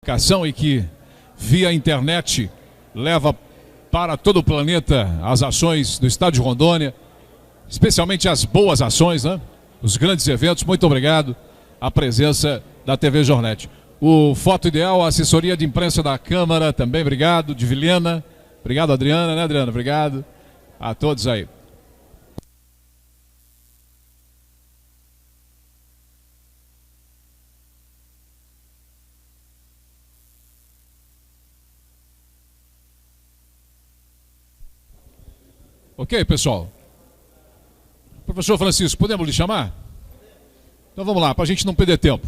comunicação e que, via internet, leva para todo o planeta as ações do Estado de Rondônia, especialmente as boas ações, né? Os grandes eventos. Muito obrigado à presença da TV Jornet. O Foto Ideal, a assessoria de imprensa da Câmara, também obrigado, de Vilhena. Obrigado, Adriana, né, Adriana? Obrigado a todos aí. Ok, pessoal? Professor Francisco, podemos lhe chamar? Então vamos lá, para a gente não perder tempo.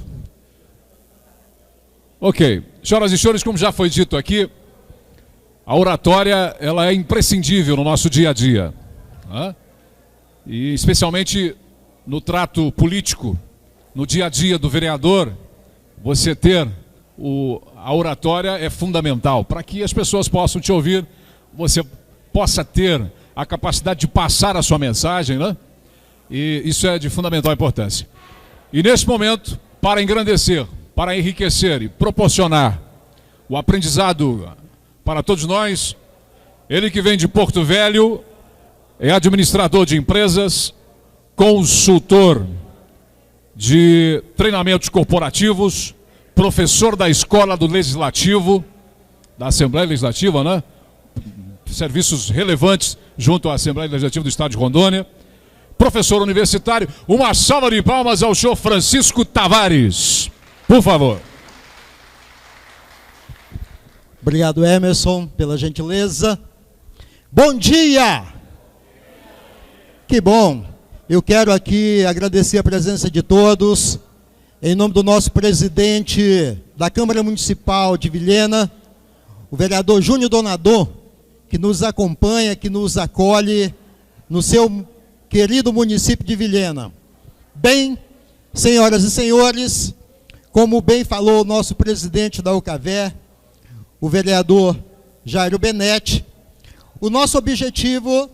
Ok. Senhoras e senhores, como já foi dito aqui, a oratória ela é imprescindível no nosso dia a dia, né? E especialmente no trato político, no dia a dia do vereador, você ter a oratória é fundamental para que as pessoas possam te ouvir, você possa ter a capacidade de passar a sua mensagem, né? E isso é de fundamental importância. E nesse momento, para engrandecer, para enriquecer e proporcionar o aprendizado para todos nós, ele que vem de Porto Velho, é administrador de empresas, consultor de treinamentos corporativos, professor da Escola do Legislativo, da Assembleia Legislativa, né? Serviços relevantes junto à Assembleia Legislativa do Estado de Rondônia, professor universitário. Uma salva de palmas ao senhor Francisco Tavares, por favor. Obrigado, Emerson, pela gentileza. Bom dia! Que bom! Eu quero aqui agradecer a presença de todos, em nome do nosso presidente da Câmara Municipal de Vilhena, o vereador Júnior Donador, que nos acompanha, que nos acolhe no seu querido município de Vilhena. Bem, senhoras e senhores, como bem falou o nosso presidente da UCAVÉ, o vereador Jairo Benetti, o nosso objetivo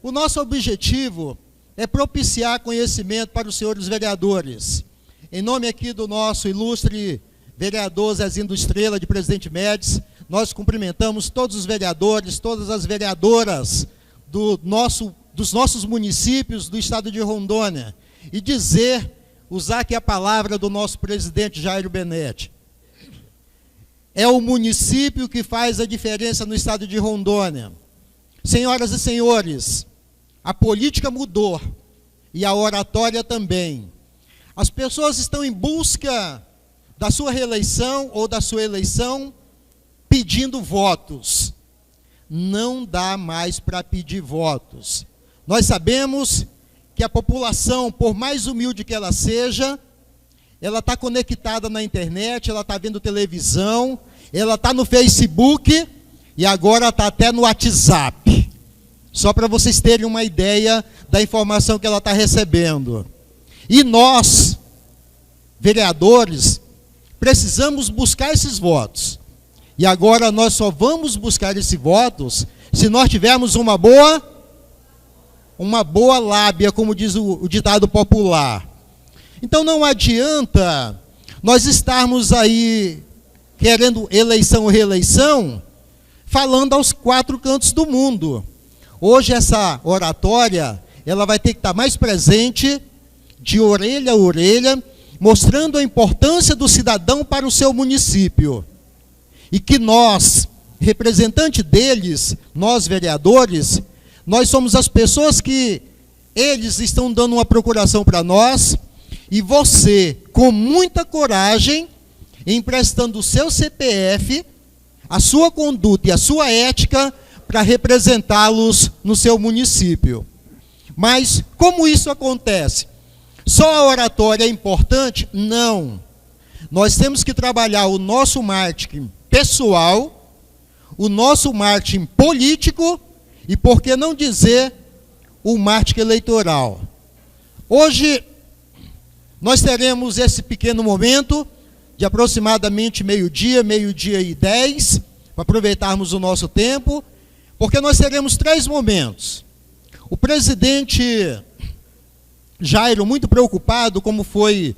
o nosso objetivo é propiciar conhecimento para os senhores vereadores. Em nome aqui do nosso ilustre vereador Zezinho do Estrela, de Presidente Médici, nós cumprimentamos todos os vereadores, todas as vereadoras dos nossos municípios do estado de Rondônia e usar aqui a palavra do nosso presidente Jairo Benetti. É o município que faz a diferença no estado de Rondônia. Senhoras e senhores, a política mudou e a oratória também. As pessoas estão em busca da sua reeleição ou da sua eleição pedindo votos. Não dá mais para pedir votos. Nós sabemos que a população, por mais humilde que ela seja, ela está conectada na internet, ela está vendo televisão, ela está no Facebook e agora está até no WhatsApp. Só para vocês terem uma ideia da informação que ela está recebendo. E nós, vereadores, precisamos buscar esses votos. E agora nós só vamos buscar esses votos se nós tivermos uma boa lábia, como diz o ditado popular. Então não adianta nós estarmos aí querendo eleição ou reeleição, falando aos quatro cantos do mundo. Hoje essa oratória, ela vai ter que estar mais presente, de orelha a orelha, mostrando a importância do cidadão para o seu município. E que nós, representante deles, nós vereadores, nós somos as pessoas que eles estão dando uma procuração para nós, e você, com muita coragem, emprestando o seu CPF, a sua conduta e a sua ética para representá-los no seu município. Mas como isso acontece? Só a oratória é importante? Não. Nós temos que trabalhar o nosso marketing pessoal, o nosso marketing político e, por que não dizer, o marketing eleitoral. Hoje, nós teremos esse pequeno momento de aproximadamente meio-dia, meio-dia e 10, para aproveitarmos o nosso tempo, porque nós teremos 3 momentos. O presidente Jairo, muito preocupado, como foi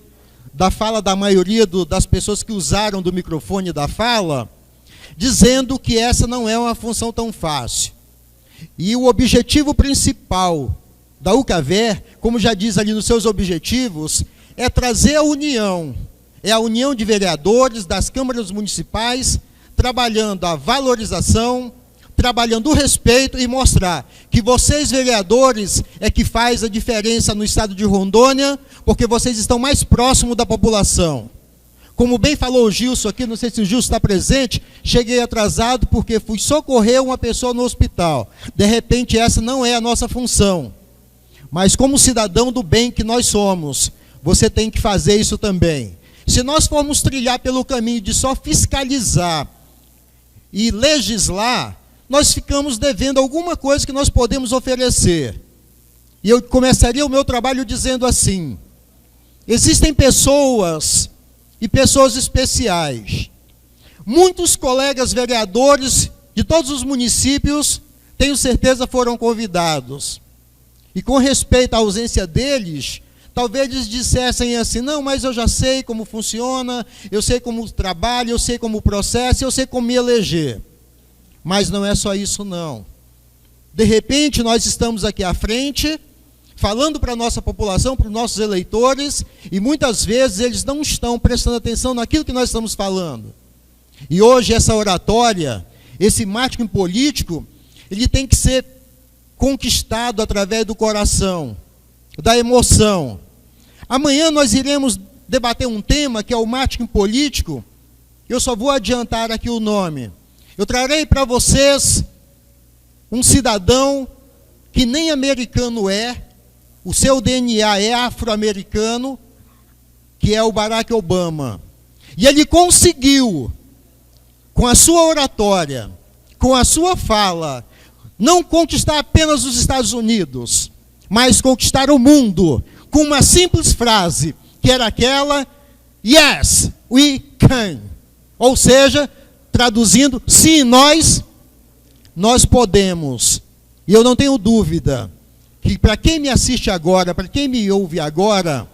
da fala da maioria das pessoas que usaram do microfone da fala, dizendo que essa não é uma função tão fácil. E o objetivo principal da UCAVER, como já diz ali nos seus objetivos, é trazer a união. É a união de vereadores das câmaras municipais, trabalhando a valorização, trabalhando o respeito e mostrar que vocês, vereadores, é que faz a diferença no estado de Rondônia, porque vocês estão mais próximos da população. Como bem falou o Gilson aqui, não sei se o Gilson está presente, cheguei atrasado porque fui socorrer uma pessoa no hospital. De repente, essa não é a nossa função. Mas como cidadão do bem que nós somos, você tem que fazer isso também. Se nós formos trilhar pelo caminho de só fiscalizar e legislar, nós ficamos devendo alguma coisa que nós podemos oferecer. E eu começaria o meu trabalho dizendo assim: existem pessoas e pessoas especiais. Muitos colegas vereadores de todos os municípios, tenho certeza, foram convidados. E com respeito à ausência deles, talvez eles dissessem assim: não, mas eu já sei como funciona, eu sei como trabalha, eu sei como processa, eu sei como me eleger. Mas não é só isso, não. De repente, nós estamos aqui à frente, falando para a nossa população, para os nossos eleitores, e muitas vezes eles não estão prestando atenção naquilo que nós estamos falando. E hoje essa oratória, esse marketing político, ele tem que ser conquistado através do coração, da emoção. Amanhã nós iremos debater um tema que é o marketing político. Eu só vou adiantar aqui o nome. Eu trarei para vocês um cidadão que nem americano é, o seu DNA é afro-americano, que é o Barack Obama. E ele conseguiu, com a sua oratória, com a sua fala, não conquistar apenas os Estados Unidos, mas conquistar o mundo, com uma simples frase, que era aquela: yes, we can. Ou seja, traduzindo, sim, nós podemos. E eu não tenho dúvida que para quem me assiste agora, para quem me ouve agora,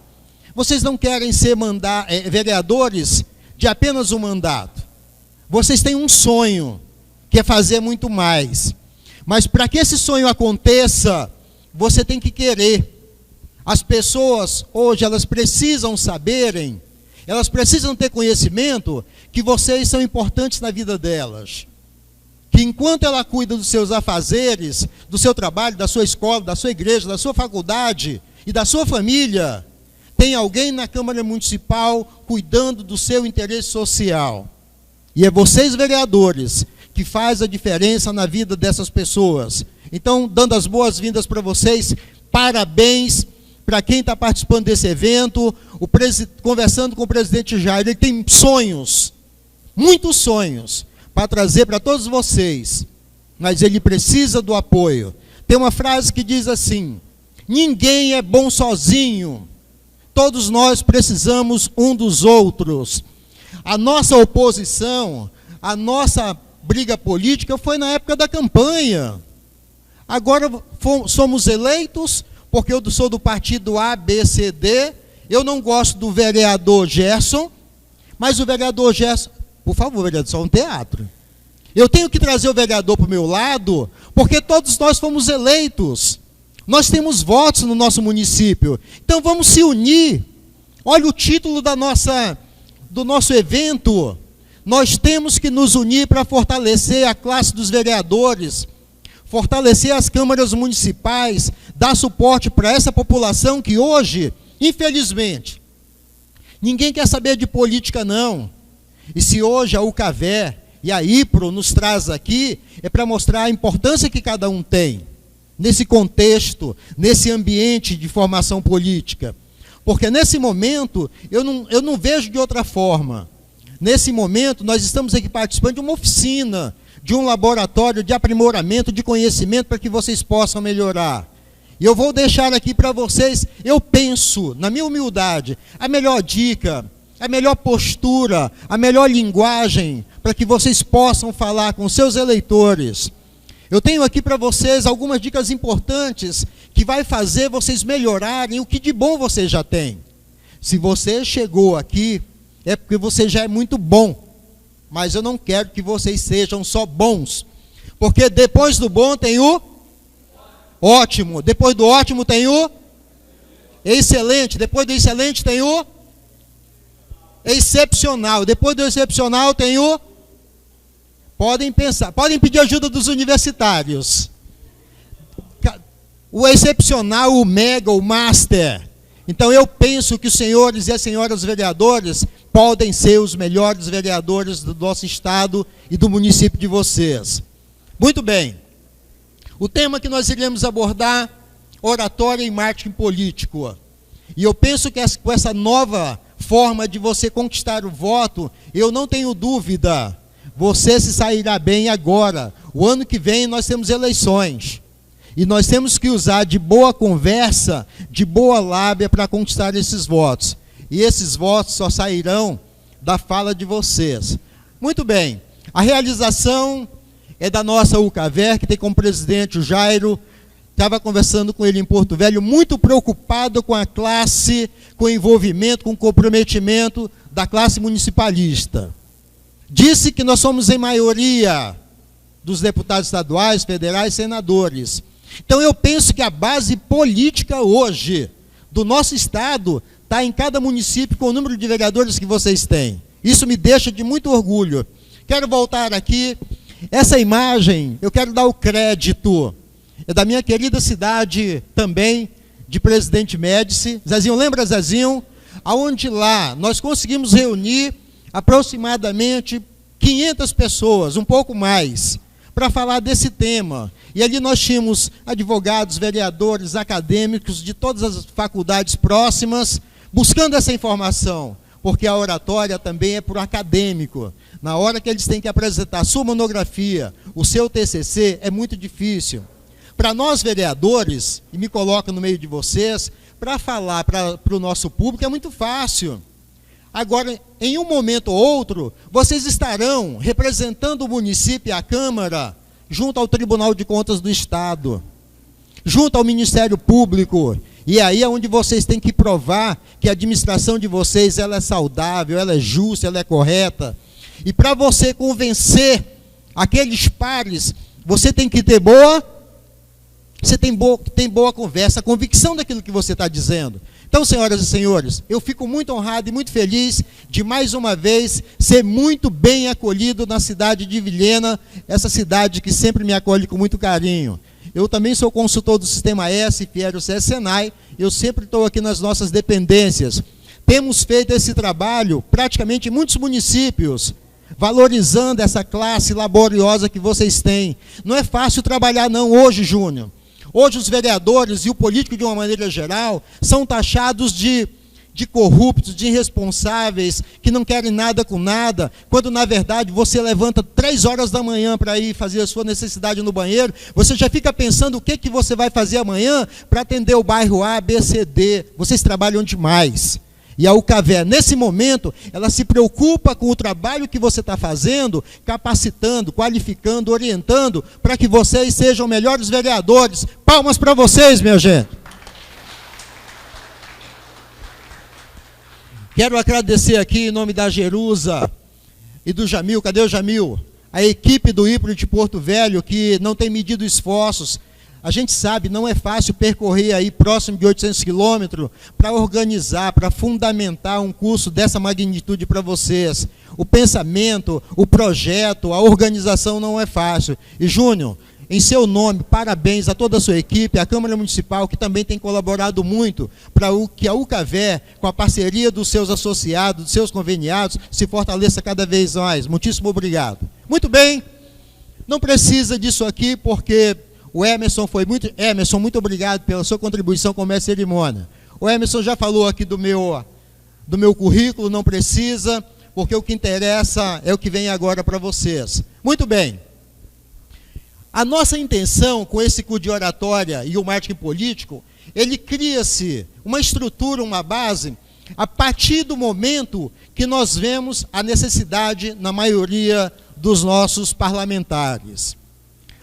vocês não querem ser vereadores de apenas um mandato. Vocês têm um sonho, que é fazer muito mais. Mas para que esse sonho aconteça, você tem que querer. As pessoas, hoje, elas precisam saberem, elas precisam ter conhecimento que vocês são importantes na vida delas. Que enquanto ela cuida dos seus afazeres, do seu trabalho, da sua escola, da sua igreja, da sua faculdade e da sua família, tem alguém na Câmara Municipal cuidando do seu interesse social. E é vocês, vereadores, que faz a diferença na vida dessas pessoas. Então, dando as boas-vindas para vocês, parabéns para quem está participando desse evento. Conversando com o presidente Jairo, ele tem sonhos, muitos sonhos, para trazer para todos vocês, mas ele precisa do apoio. Tem uma frase que diz assim: ninguém é bom sozinho, todos nós precisamos um dos outros. A nossa oposição, a nossa briga política foi na época da campanha. Agora somos eleitos, porque eu sou do partido A, B, C, D, eu não gosto do vereador Gerson, mas o vereador Gerson, por favor, vereador, só um teatro. Eu tenho que trazer o vereador para o meu lado, porque todos nós fomos eleitos. Nós temos votos no nosso município. Então vamos se unir. Olha o título do nosso evento. Nós temos que nos unir para fortalecer a classe dos vereadores, fortalecer as câmaras municipais, dar suporte para essa população que hoje, infelizmente, ninguém quer saber de política, não. E se hoje a UCAVER e a IPRO nos traz aqui, é para mostrar a importância que cada um tem, nesse contexto, nesse ambiente de formação política. Porque nesse momento, eu não vejo de outra forma. Nesse momento, nós estamos aqui participando de uma oficina, de um laboratório de aprimoramento, de conhecimento, para que vocês possam melhorar. E eu vou deixar aqui para vocês, eu penso, na minha humildade, a melhor dica, a melhor postura, a melhor linguagem, para que vocês possam falar com seus eleitores. Eu tenho aqui para vocês algumas dicas importantes que vai fazer vocês melhorarem o que de bom você já tem. Se você chegou aqui, é porque você já é muito bom. Mas eu não quero que vocês sejam só bons. Porque depois do bom tem o ótimo. Depois do ótimo tem o excelente. Depois do excelente tem o excepcional. Depois do excepcional tem o... Podem pensar, podem pedir ajuda dos universitários. O excepcional, o mega, o master. Então eu penso que os senhores e as senhoras vereadores podem ser os melhores vereadores do nosso estado e do município de vocês. Muito bem. O tema que nós iremos abordar, oratória e marketing político. E eu penso que com essa nova forma de você conquistar o voto, eu não tenho dúvida, você se sairá bem agora. O ano que vem nós temos eleições. E nós temos que usar de boa conversa, de boa lábia para conquistar esses votos. E esses votos só sairão da fala de vocês. Muito bem. A realização é da nossa UCAVER, que tem como presidente o Jairo. Estava conversando com ele em Porto Velho, muito preocupado com a classe, com o envolvimento, com o comprometimento da classe municipalista. Disse que nós somos em maioria dos deputados estaduais, federais, senadores. Então eu penso que a base política hoje do nosso estado está em cada município com o número de vereadores que vocês têm. Isso me deixa de muito orgulho. Quero voltar aqui. Essa imagem, eu quero dar o crédito. É da minha querida cidade também, de Presidente Médici. Zezinho, lembra, Zezinho? Aonde lá nós conseguimos reunir aproximadamente 500 pessoas, um pouco mais, para falar desse tema. E ali nós tínhamos advogados, vereadores, acadêmicos de todas as faculdades próximas, buscando essa informação, porque a oratória também é para o acadêmico. Na hora que eles têm que apresentar a sua monografia, o seu TCC, é muito difícil. Para nós vereadores, e me coloco no meio de vocês, para falar para o nosso público é muito fácil. Agora, em um momento ou outro, vocês estarão representando o município e a Câmara junto ao Tribunal de Contas do Estado, junto ao Ministério Público, e aí é onde vocês têm que provar que a administração de vocês ela é saudável, ela é justa, ela é correta. E para você convencer aqueles pares, você tem que ter tem boa conversa, a convicção daquilo que você está dizendo. Então, senhoras e senhores, eu fico muito honrado e muito feliz de, mais uma vez, ser muito bem acolhido na cidade de Vilhena, essa cidade que sempre me acolhe com muito carinho. Eu também sou consultor do Sistema S, Fiero CS Senai, eu sempre estou aqui nas nossas dependências. Temos feito esse trabalho praticamente em muitos municípios, valorizando essa classe laboriosa que vocês têm. Não é fácil trabalhar não hoje, Júnior. Hoje os vereadores e o político, de uma maneira geral, são taxados de corruptos, de irresponsáveis, que não querem nada com nada, quando na verdade você levanta 3 horas da manhã para ir fazer a sua necessidade no banheiro, você já fica pensando o que você vai fazer amanhã para atender o bairro A, B, C, D. Vocês trabalham demais. E a UCAVER, nesse momento, ela se preocupa com o trabalho que você está fazendo, capacitando, qualificando, orientando, para que vocês sejam melhores vereadores. Palmas para vocês, minha gente. Quero agradecer aqui, em nome da Jerusa e do Jamil, cadê o Jamil? A equipe do IPRO de Porto Velho, que não tem medido esforços. A gente sabe, não é fácil percorrer aí próximo de 800 quilômetros para organizar, para fundamentar um curso dessa magnitude para vocês. O pensamento, o projeto, a organização não é fácil. E, Júnior, em seu nome, parabéns a toda a sua equipe, a Câmara Municipal, que também tem colaborado muito para que a UCAVER, com a parceria dos seus associados, dos seus conveniados, se fortaleça cada vez mais. Muitíssimo obrigado. Muito bem, não precisa disso aqui, porque o Emerson Emerson, muito obrigado pela sua contribuição com a cerimônia. O Emerson já falou aqui do meu currículo, não precisa, porque o que interessa é o que vem agora para vocês. Muito bem. A nossa intenção com esse curso de oratória e o marketing político, ele cria-se uma estrutura, uma base, a partir do momento que nós vemos a necessidade na maioria dos nossos parlamentares.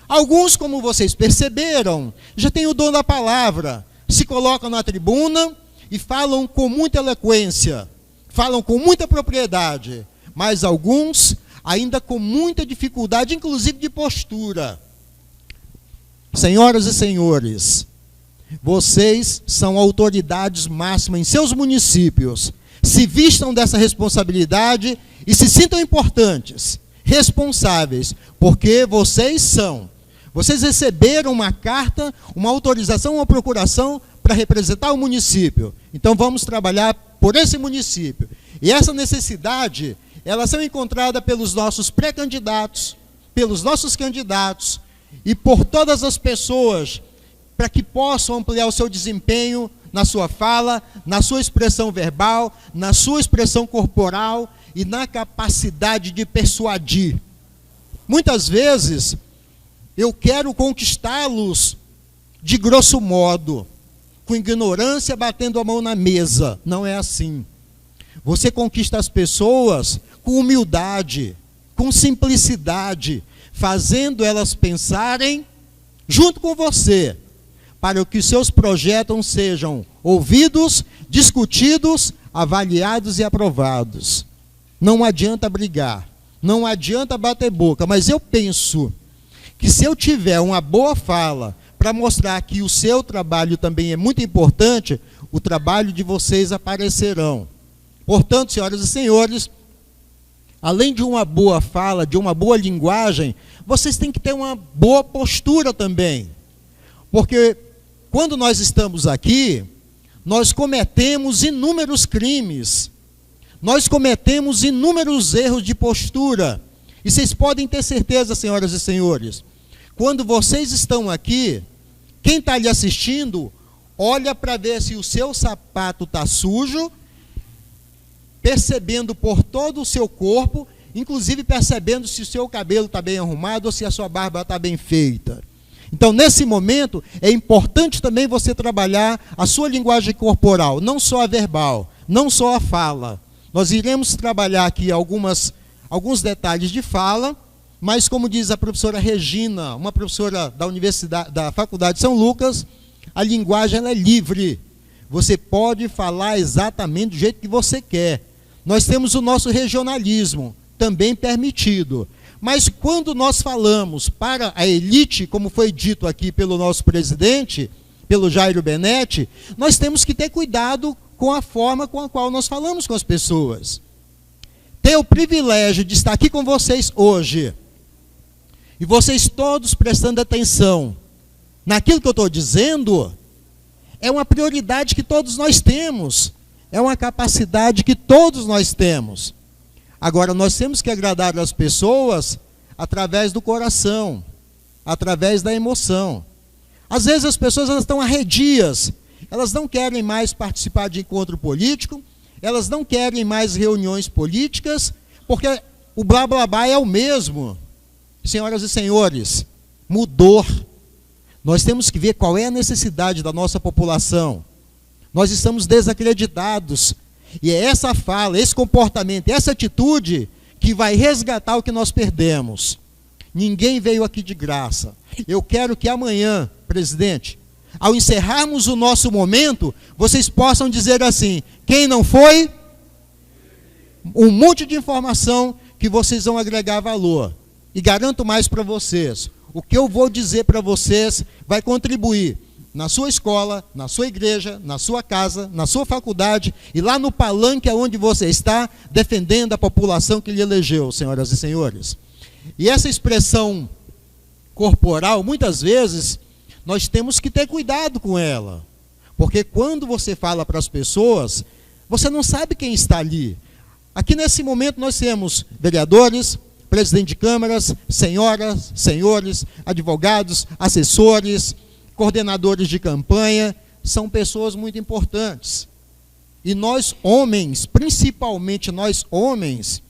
Alguns, como vocês perceberam, já têm o dom da palavra, se colocam na tribuna e falam com muita eloquência, falam com muita propriedade, mas alguns ainda com muita dificuldade, inclusive de postura. Senhoras e senhores, vocês são autoridades máximas em seus municípios. Se vistam dessa responsabilidade e se sintam importantes, responsáveis, porque vocês receberam uma carta, uma autorização, uma procuração para representar o município. Então vamos trabalhar por esse município. E essa necessidade, elas são encontradas pelos nossos pré-candidatos, pelos nossos candidatos e por todas as pessoas, para que possam ampliar o seu desempenho na sua fala, na sua expressão verbal, na sua expressão corporal e na capacidade de persuadir. Muitas vezes, eu quero conquistá-los de grosso modo, com ignorância, batendo a mão na mesa. Não é assim. Você conquista as pessoas com humildade, com simplicidade, fazendo elas pensarem junto com você, para que os seus projetos sejam ouvidos, discutidos, avaliados e aprovados. Não adianta brigar, não adianta bater boca, mas eu penso que se eu tiver uma boa fala para mostrar que o seu trabalho também é muito importante, o trabalho de vocês aparecerão. Portanto, senhoras e senhores, além de uma boa fala, de uma boa linguagem, vocês têm que ter uma boa postura também. Porque quando nós estamos aqui, nós cometemos inúmeros crimes, nós cometemos inúmeros erros de postura. E vocês podem ter certeza, senhoras e senhores, quando vocês estão aqui, quem está lhe assistindo, olha para ver se o seu sapato está sujo, percebendo por todo o seu corpo, inclusive percebendo se o seu cabelo está bem arrumado ou se a sua barba está bem feita. Então, nesse momento, é importante também você trabalhar a sua linguagem corporal, não só a verbal, não só a fala. Nós iremos trabalhar aqui alguns detalhes de fala, mas como diz a professora Regina, uma professora da Faculdade de São Lucas, a linguagem ela é livre. Você pode falar exatamente do jeito que você quer. Nós temos o nosso regionalismo, também permitido. Mas quando nós falamos para a elite, como foi dito aqui pelo nosso presidente, pelo Jairo Benetti, nós temos que ter cuidado com a forma com a qual nós falamos com as pessoas. Ter o privilégio de estar aqui com vocês hoje, e vocês todos prestando atenção naquilo que eu estou dizendo, é uma prioridade que todos nós temos, é uma capacidade que todos nós temos. Agora, nós temos que agradar as pessoas através do coração, através da emoção. Às vezes as pessoas elas estão arredias, elas não querem mais participar de encontro político, elas não querem mais reuniões políticas, porque o blá blá blá é o mesmo. Senhoras e senhores, mudou. Nós temos que ver qual é a necessidade da nossa população. Nós estamos desacreditados. E é essa fala, esse comportamento, essa atitude que vai resgatar o que nós perdemos. Ninguém veio aqui de graça. Eu quero que amanhã, presidente, ao encerrarmos o nosso momento, vocês possam dizer assim: quem não foi, um monte de informação que vocês vão agregar valor. E garanto mais para vocês, o que eu vou dizer para vocês vai contribuir na sua escola, na sua igreja, na sua casa, na sua faculdade e lá no palanque onde você está defendendo a população que lhe elegeu, senhoras e senhores. E essa expressão corporal, muitas vezes, nós temos que ter cuidado com ela. Porque quando você fala para as pessoas, você não sabe quem está ali. Aqui nesse momento nós temos vereadores, presidente de câmaras, senhoras, senhores, advogados, assessores, coordenadores de campanha, são pessoas muito importantes. E nós homens, principalmente nós homens,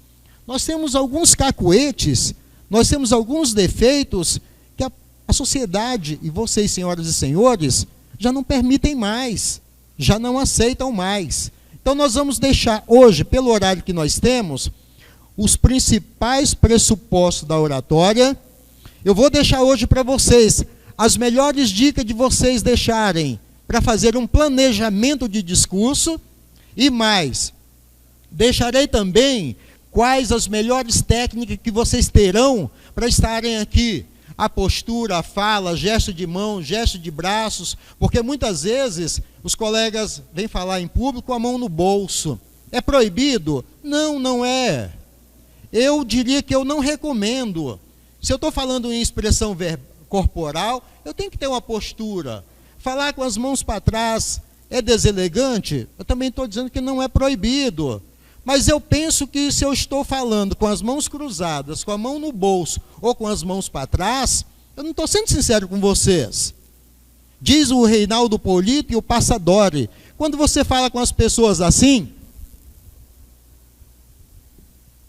nós temos alguns cacuetes, nós temos alguns defeitos que a sociedade, e vocês, senhoras e senhores, já não permitem mais, já não aceitam mais. Então nós vamos deixar hoje, pelo horário que nós temos, os principais pressupostos da oratória, Eu vou deixar hoje para vocês as melhores dicas de vocês deixarem para fazer um planejamento de discurso e mais, deixarei também quais as melhores técnicas que vocês terão para estarem aqui. A postura, a fala, gesto de mão, gesto de braços, porque muitas vezes os colegas vêm falar em público com a mão no bolso. É proibido? Não, não é. Eu diria que eu não recomendo. Se eu estou falando em expressão corporal, eu tenho que ter uma postura. Falar com as mãos para trás é deselegante? Eu também estou dizendo que não é proibido. Mas eu penso que se eu estou falando com as mãos cruzadas, com a mão no bolso ou com as mãos para trás, eu não estou sendo sincero com vocês. Diz o Reinaldo Polito e o Passadori, quando você fala com as pessoas assim,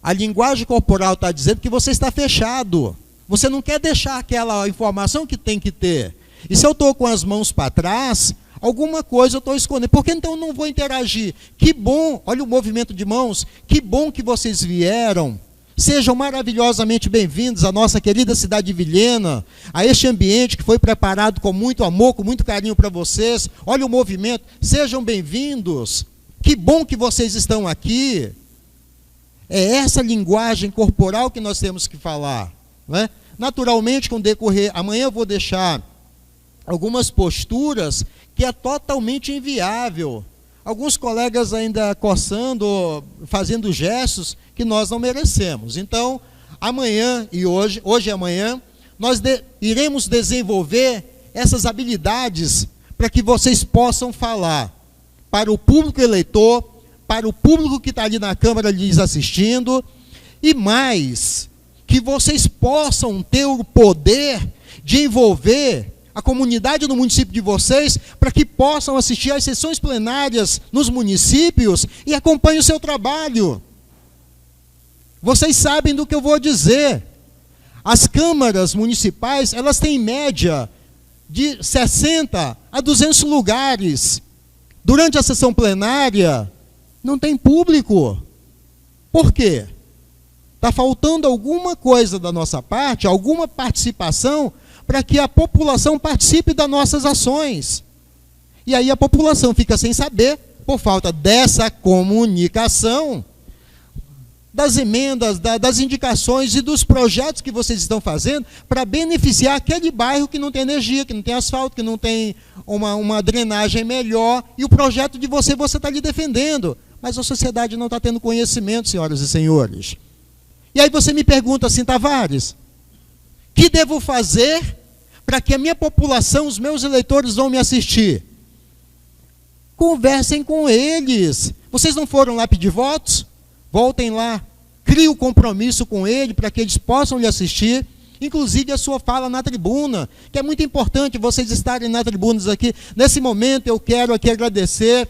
a linguagem corporal está dizendo que você está fechado. Você não quer deixar aquela informação que tem que ter. E se eu estou com as mãos para trás, alguma coisa eu estou escondendo. Por que então eu não vou interagir? Que bom, olha o movimento de mãos, que bom que vocês vieram. Sejam maravilhosamente bem-vindos à nossa querida cidade de Vilhena, a este ambiente que foi preparado com muito amor, com muito carinho para vocês. Olha o movimento, sejam bem-vindos. Que bom que vocês estão aqui. É essa linguagem corporal que nós temos que falar, não é? Naturalmente, com o decorrer, amanhã eu vou deixar algumas posturas que é totalmente inviável. Alguns colegas ainda coçando, fazendo gestos que nós não merecemos. Então, amanhã e hoje e amanhã, nós iremos desenvolver essas habilidades para que vocês possam falar para o público eleitor, para o público que está ali na Câmara lhes assistindo, e mais, que vocês possam ter o poder de envolver a comunidade do município de vocês, para que possam assistir às sessões plenárias nos municípios e acompanhem o seu trabalho. Vocês sabem do que eu vou dizer. As câmaras municipais, elas têm em média de 60 a 200 lugares. Durante a sessão plenária, não tem público. Por quê? Está faltando alguma coisa da nossa parte, alguma participação, para que a população participe das nossas ações. E aí a população fica sem saber, por falta dessa comunicação, das emendas, das indicações e dos projetos que vocês estão fazendo para beneficiar aquele bairro que não tem energia, que não tem asfalto, que não tem uma drenagem melhor, e o projeto de você está ali defendendo. Mas a sociedade não está tendo conhecimento, senhoras e senhores. E aí você me pergunta assim, Tavares, que devo fazer para que a minha população, os meus eleitores vão me assistir? Conversem com eles. Vocês não foram lá pedir votos? Voltem lá, criem o compromisso com ele para que eles possam lhe assistir. Inclusive a sua fala na tribuna, que é muito importante vocês estarem na tribuna aqui. Nesse momento eu quero aqui agradecer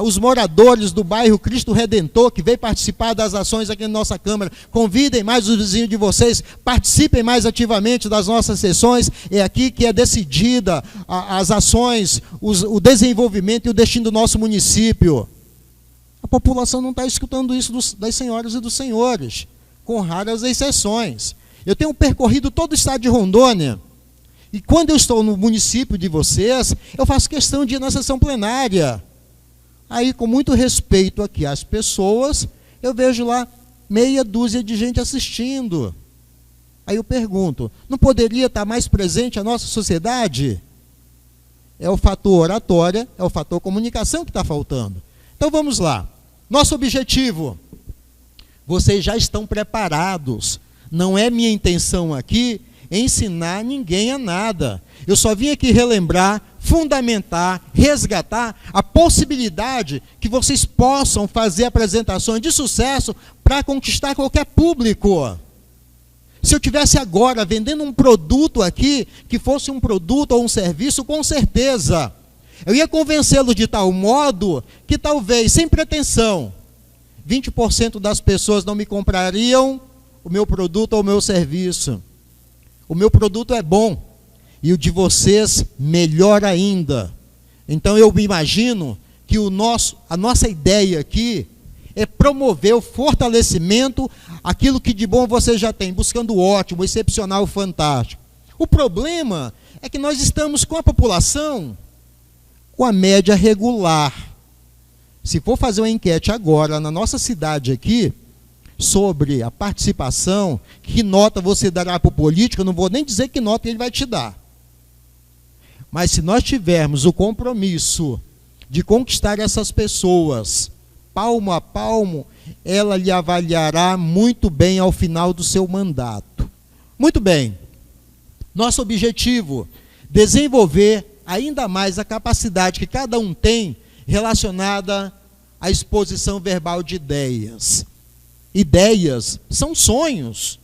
os moradores do bairro Cristo Redentor, que veio participar das ações aqui na nossa Câmara. Convidem mais os vizinhos de vocês, participem mais ativamente das nossas sessões. É aqui que é decidida as ações, o desenvolvimento e o destino do nosso município. A população não está escutando isso das senhoras e dos senhores, com raras exceções. Eu tenho percorrido todo o estado de Rondônia, e quando eu estou no município de vocês, eu faço questão de ir na sessão plenária. Aí, com muito respeito aqui às pessoas, eu vejo lá meia dúzia de gente assistindo. Aí eu pergunto, não poderia estar mais presente a nossa sociedade? É o fator oratória, é o fator comunicação que está faltando. Então vamos lá. Nosso objetivo, vocês já estão preparados. Não é minha intenção aqui ensinar ninguém a nada. Eu só vim aqui relembrar, fundamentar, resgatar a possibilidade que vocês possam fazer apresentações de sucesso para conquistar qualquer público. Se eu tivesse agora vendendo um produto aqui, que fosse um produto ou um serviço, com certeza eu ia convencê-lo de tal modo que talvez, sem pretensão, 20% das pessoas não me comprariam o meu produto ou o meu serviço. O meu produto é bom, e o de vocês melhor ainda. Então eu me imagino que a nossa ideia aqui é promover o fortalecimento, aquilo que de bom você já tem, buscando o ótimo, o excepcional, o fantástico. O problema é que nós estamos com a população com a média regular. Se for fazer uma enquete agora na nossa cidade aqui, sobre a participação, que nota você dará para o político, eu não vou nem dizer que nota ele vai te dar. Mas se nós tivermos o compromisso de conquistar essas pessoas, palmo a palmo, ela lhe avaliará muito bem ao final do seu mandato. Muito bem. Nosso objetivo, desenvolver ainda mais a capacidade que cada um tem relacionada à exposição verbal de ideias. Ideias são sonhos.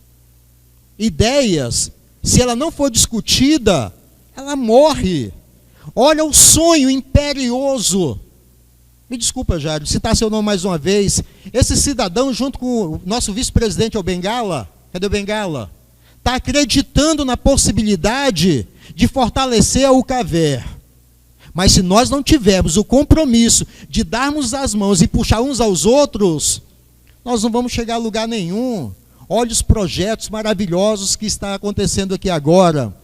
Ideias, se ela não for discutida, ela morre. Olha o sonho imperioso. Me desculpa, Jairo, citar seu nome mais uma vez. Esse cidadão, junto com o nosso vice-presidente, é o Bengala. Cadê o Bengala? Está acreditando na possibilidade de fortalecer a UCAVER. Mas se nós não tivermos o compromisso de darmos as mãos e puxar uns aos outros, nós não vamos chegar a lugar nenhum. Olha os projetos maravilhosos que estão acontecendo aqui agora.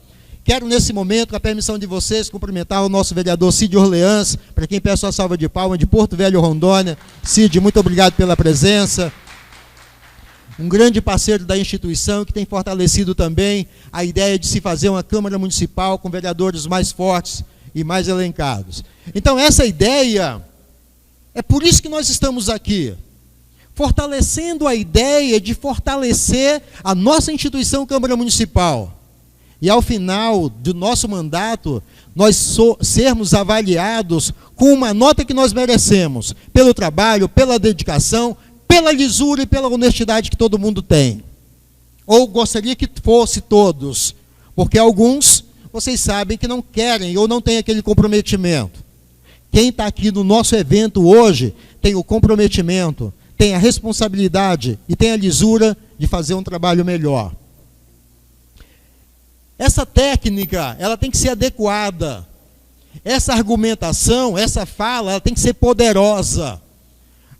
Quero, nesse momento, com a permissão de vocês, cumprimentar o nosso vereador Cid Orleans, para quem peço a salva de palmas, de Porto Velho, Rondônia. Cid, muito obrigado pela presença. Um grande parceiro da instituição, que tem fortalecido também a ideia de se fazer uma Câmara Municipal com vereadores mais fortes e mais elencados. Então, essa ideia, é por isso que nós estamos aqui, fortalecendo a ideia de fortalecer a nossa instituição Câmara Municipal. E ao final do nosso mandato, nós sermos avaliados com uma nota que nós merecemos, pelo trabalho, pela dedicação, pela lisura e pela honestidade que todo mundo tem. Ou gostaria que fosse todos, porque alguns, vocês sabem que não querem ou não têm aquele comprometimento. Quem está aqui no nosso evento hoje tem o comprometimento, tem a responsabilidade e tem a lisura de fazer um trabalho melhor. Essa técnica, ela tem que ser adequada. Essa argumentação, essa fala, ela tem que ser poderosa.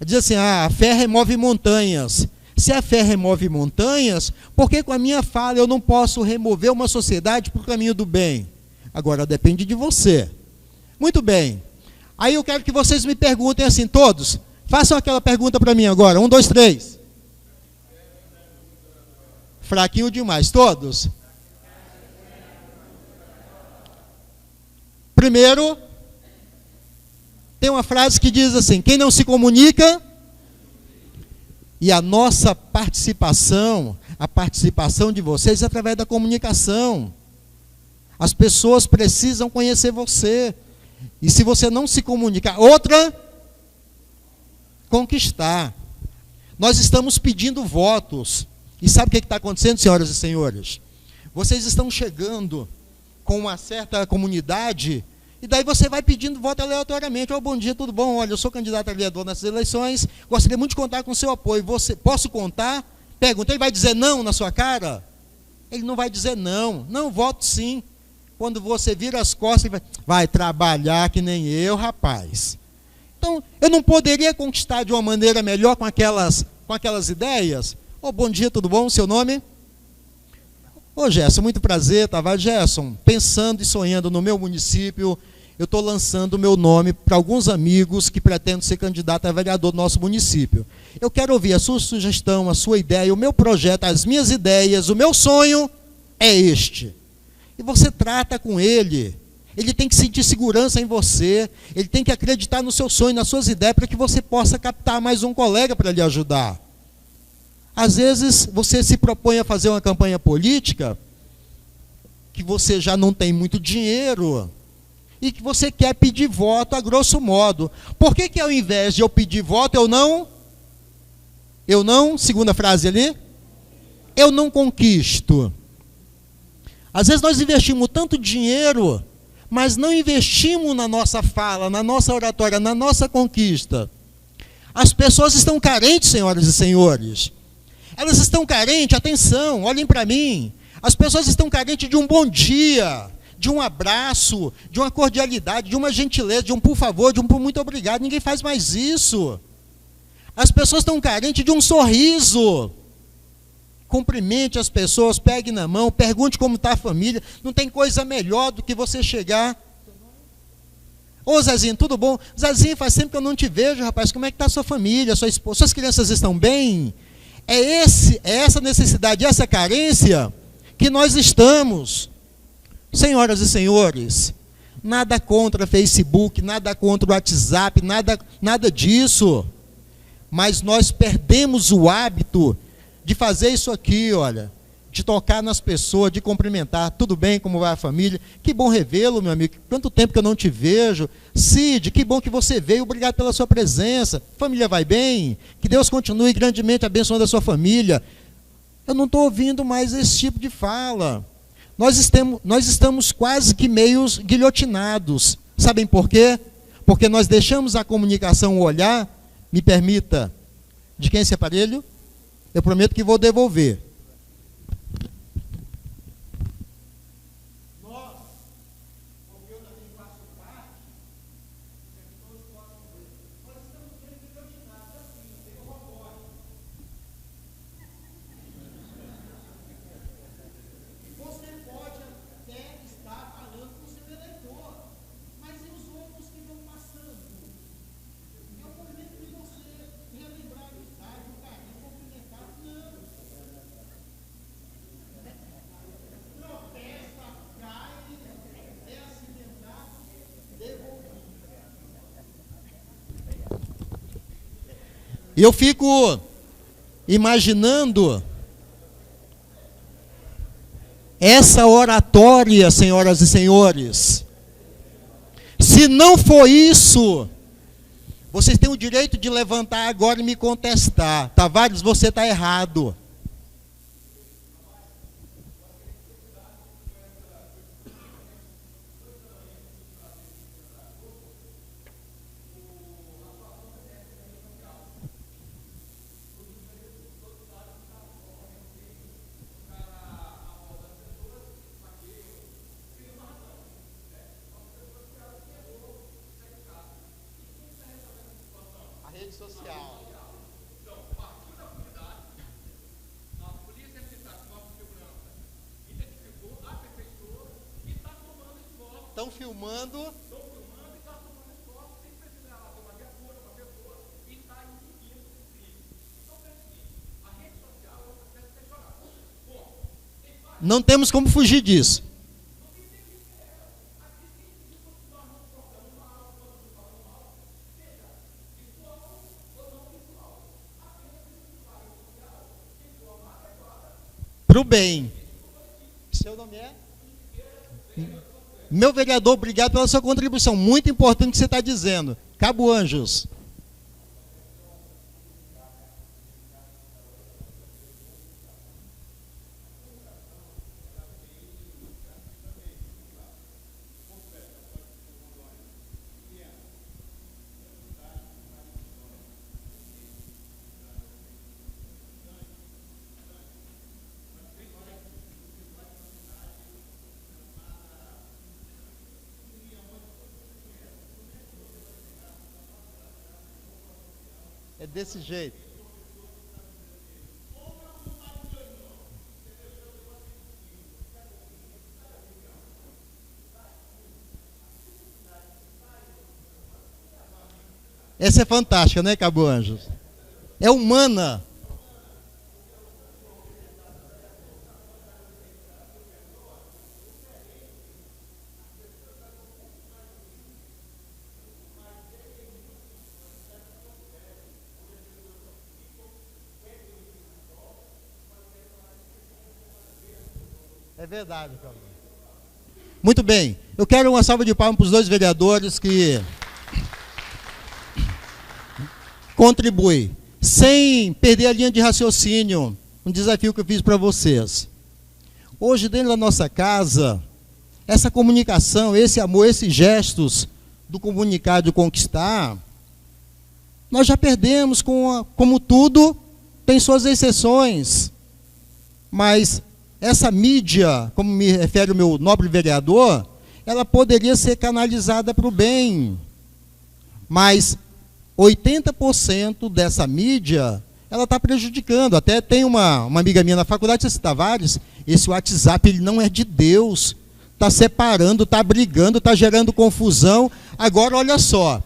Diz assim, a fé remove montanhas. Se a fé remove montanhas, por que com a minha fala eu não posso remover uma sociedade para o caminho do bem? Agora, depende de você. Muito bem. Aí eu quero que vocês me perguntem assim, todos, façam aquela pergunta para mim agora. 1, 2, 3. Fraquinho demais, todos. Primeiro, tem uma frase que diz assim, quem não se comunica, e a nossa participação, a participação de vocês é através da comunicação. As pessoas precisam conhecer você. E se você não se comunicar, outra, conquistar. Nós estamos pedindo votos. E sabe o que está acontecendo, senhoras e senhores? Vocês estão chegando com uma certa comunidade, e daí você vai pedindo voto aleatoriamente. Oh, bom dia, tudo bom? Olha, eu sou candidato a vereador nessas eleições, gostaria muito de contar com o seu apoio. Posso contar? Pergunta, ele vai dizer não na sua cara? Ele não vai dizer não. Não, voto sim. Quando você vira as costas, ele vai trabalhar que nem eu, rapaz. Então, eu não poderia conquistar de uma maneira melhor com aquelas ideias? Oh, bom dia, tudo bom? Seu nome? Ô Gerson, muito prazer, Tavares. Gerson, pensando e sonhando no meu município, eu estou lançando o meu nome para alguns amigos que pretendem ser candidato a vereador do nosso município. Eu quero ouvir a sua sugestão, a sua ideia, o meu projeto, as minhas ideias, o meu sonho é este. E você trata com ele. Ele tem que sentir segurança em você, ele tem que acreditar no seu sonho, nas suas ideias, para que você possa captar mais um colega para lhe ajudar. Às vezes, você se propõe a fazer uma campanha política, que você já não tem muito dinheiro, e que você quer pedir voto a grosso modo. Por que ao invés de eu pedir voto, eu não, segunda frase ali, eu não conquisto? Às vezes nós investimos tanto dinheiro, mas não investimos na nossa fala, na nossa oratória, na nossa conquista. As pessoas estão carentes, senhoras e senhores. Elas estão carentes, atenção, olhem para mim. As pessoas estão carentes de um bom dia, de um abraço, de uma cordialidade, de uma gentileza, de um por favor, de um por muito obrigado. Ninguém faz mais isso. As pessoas estão carentes de um sorriso. Cumprimente as pessoas, pegue na mão, pergunte como está a família. Não tem coisa melhor do que você chegar. Ô Zezinho, tudo bom? Zezinho, faz tempo que eu não te vejo, rapaz. Como é que está a sua família, sua esposa? Suas crianças estão bem? É essa necessidade, essa carência que nós estamos. Senhoras e senhores, nada contra Facebook, nada contra o WhatsApp, nada disso. Mas nós perdemos o hábito de fazer isso aqui, olha, de tocar nas pessoas, de cumprimentar. Tudo bem, como vai a família? Que bom revê-lo, meu amigo. Quanto tempo que eu não te vejo. Cid, que bom que você veio. Obrigado pela sua presença. Família vai bem? Que Deus continue grandemente abençoando a sua família. Eu não estou ouvindo mais esse tipo de fala. Nós estamos quase que meios guilhotinados. Sabem por quê? Porque nós deixamos a comunicação olhar. Me permita, de quem é esse aparelho? Eu prometo que vou devolver. Nós, porque eu também faço parte, que todos possam ver, nós estamos bem guilhotinados assim, tem um robótico. Você pode até estar falando com o seu eleitor, mas e os outros que vão passando? É o momento de você relembrar a amizade, o carinho, cumprimentar. Não. Tropeça, cai, é acidentado, devolvido. E eu fico imaginando essa oratória, senhoras e senhores. Se não for isso, vocês têm o direito de levantar agora e me contestar. Tavares, você está errado. A rede social. Estão filmando. Não temos como fugir disso. Para o bem. Seu nome é? Meu vereador, obrigado pela sua contribuição. Muito importante o que você está dizendo. Cabo Anjos. É desse jeito. Essa é fantástica, né, Cabo Anjos? É humana. É verdade, Cabo. Muito bem. Eu quero uma salva de palmas para os dois vereadores que contribuem, sem perder a linha de raciocínio, um desafio que eu fiz para vocês. Hoje, dentro da nossa casa, essa comunicação, esse amor, esses gestos do comunicar, de conquistar, nós já perdemos, como tudo, tem suas exceções. Mas essa mídia, como me refere o meu nobre vereador, ela poderia ser canalizada para o bem. Mas 80% dessa mídia, ela está prejudicando. Até tem uma amiga minha na faculdade, Ceci Tavares, esse WhatsApp ele não é de Deus, está separando, está brigando, está gerando confusão. Agora, olha só,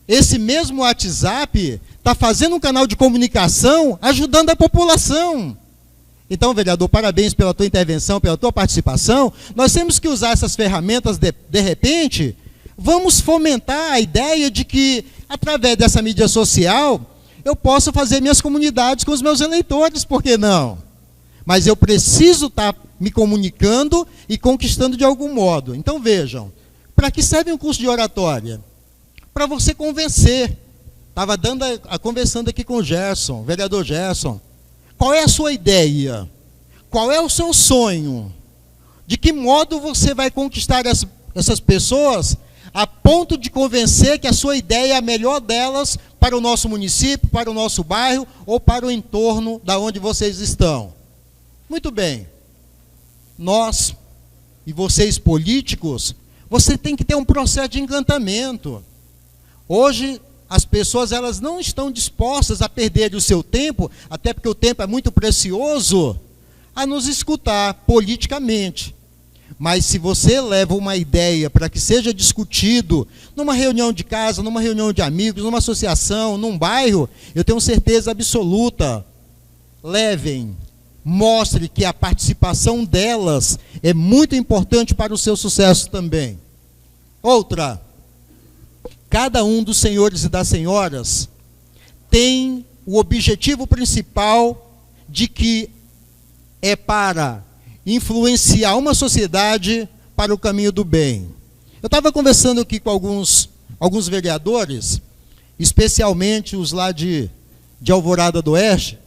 esse mesmo WhatsApp está fazendo um canal de comunicação ajudando a população. Então, vereador, parabéns pela tua intervenção, pela tua participação. Nós temos que usar essas ferramentas, de repente, vamos fomentar a ideia de que, através dessa mídia social, eu posso fazer minhas comunidades com os meus eleitores, por que não? Mas eu preciso estar me comunicando e conquistando de algum modo. Então, vejam, para que serve um curso de oratória? Para você convencer. Estava conversando aqui com o Gerson, vereador Gerson. Qual é a sua ideia? Qual é o seu sonho? De que modo você vai conquistar essas pessoas a ponto de convencer que a sua ideia é a melhor delas para o nosso município, para o nosso bairro ou para o entorno da onde vocês estão? Muito bem. Nós e vocês políticos, você tem que ter um processo de encantamento. Hoje, as pessoas elas não estão dispostas a perder o seu tempo, até porque o tempo é muito precioso, a nos escutar politicamente. Mas se você leva uma ideia para que seja discutido numa reunião de casa, numa reunião de amigos, numa associação, num bairro, eu tenho certeza absoluta, levem, mostre que a participação delas é muito importante para o seu sucesso também. Outra, cada um dos senhores e das senhoras tem o objetivo principal de que é para influenciar uma sociedade para o caminho do bem. Eu estava conversando aqui com alguns vereadores, especialmente os lá de Alvorada do Oeste.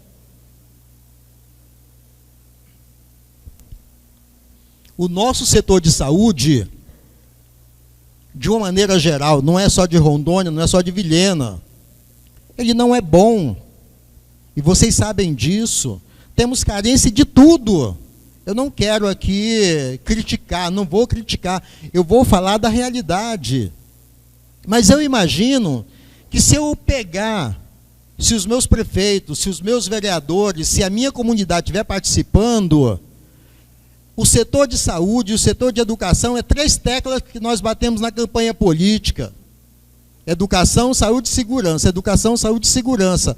O nosso setor de saúde, de uma maneira geral, não é só de Rondônia, não é só de Vilhena, ele não é bom. E vocês sabem disso. Temos carência de tudo. Eu não quero aqui criticar, não vou criticar, eu vou falar da realidade. Mas eu imagino que se eu pegar, se os meus prefeitos, se os meus vereadores, se a minha comunidade estiver participando, o setor de saúde e o setor de educação é 3 teclas que nós batemos na campanha política. Educação, saúde e segurança. Educação, saúde e segurança.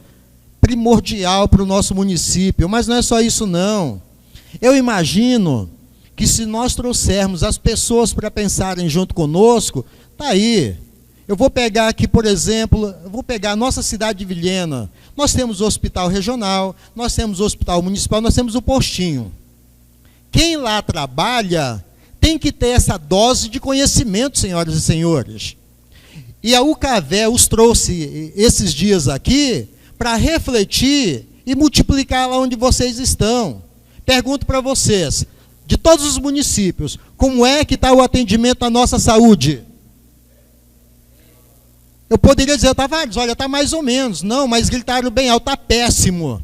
Primordial para o nosso município. Mas não é só isso, não. Eu imagino que se nós trouxermos as pessoas para pensarem junto conosco, está aí. Eu vou pegar aqui, por exemplo, eu vou pegar a nossa cidade de Vilhena. Nós temos o hospital regional, nós temos o hospital municipal, nós temos o postinho. Quem lá trabalha tem que ter essa dose de conhecimento, senhoras e senhores. E a UCAVÉ os trouxe esses dias aqui para refletir e multiplicar lá onde vocês estão. Pergunto para vocês, de todos os municípios, como é que está o atendimento à nossa saúde? Eu poderia dizer, Tavares, olha, está mais ou menos. Não, mas gritaram bem alto, está péssimo.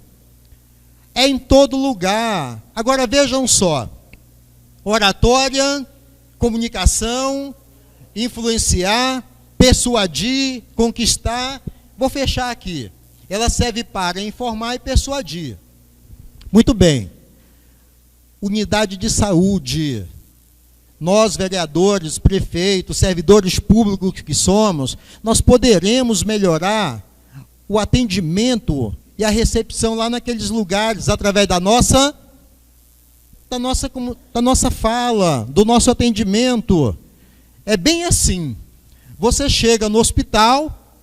É em todo lugar. Agora vejam só, oratória, comunicação, influenciar, persuadir, conquistar. Vou fechar aqui. Ela serve para informar e persuadir. Muito bem. Unidade de saúde. Nós, vereadores, prefeitos, servidores públicos que somos, nós poderemos melhorar o atendimento e a recepção lá naqueles lugares, através da nossa fala, do nosso atendimento. É bem assim. Você chega no hospital,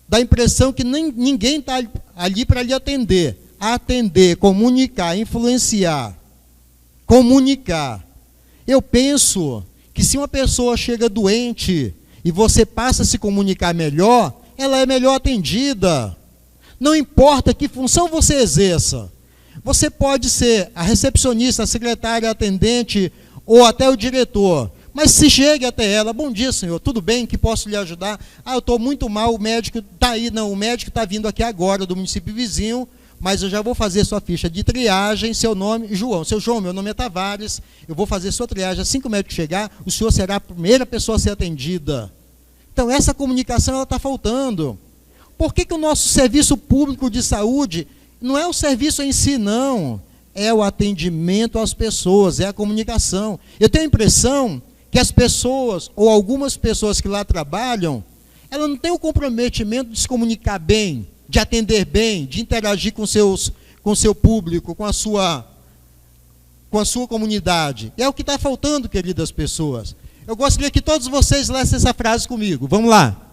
dá a impressão que ninguém está ali para lhe atender. Atender, comunicar, influenciar. Comunicar. Eu penso que se uma pessoa chega doente e você passa a se comunicar melhor, ela é melhor atendida. Não importa que função você exerça. Você pode ser a recepcionista, a secretária, a atendente ou até o diretor. Mas se chegue até ela, bom dia, senhor, tudo bem, que posso lhe ajudar? Ah, eu estou muito mal, o médico está aí. Não, o médico está vindo aqui agora do município vizinho, mas eu já vou fazer sua ficha de triagem, seu nome, João. Seu João, meu nome é Tavares, eu vou fazer sua triagem. Assim que o médico chegar, o senhor será a primeira pessoa a ser atendida. Então, essa comunicação está faltando. Por que o nosso serviço público de saúde não é o serviço em si, não? É o atendimento às pessoas, é a comunicação. Eu tenho a impressão que as pessoas, ou algumas pessoas que lá trabalham, elas não têm o comprometimento de se comunicar bem, de atender bem, de interagir com o seu público, com a sua comunidade. É o que está faltando, queridas pessoas. Eu gostaria que todos vocês lessem essa frase comigo. Vamos lá.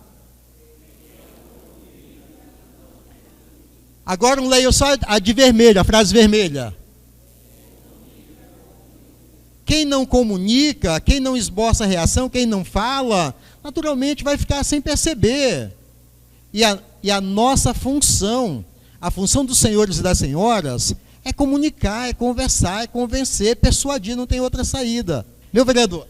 Agora leio só a de vermelho, a frase vermelha. Quem não comunica, quem não esboça reação, quem não fala, naturalmente vai ficar sem perceber. E a nossa função, a função dos senhores e das senhoras, é comunicar, é conversar, é convencer, persuadir, não tem outra saída. Meu vereador.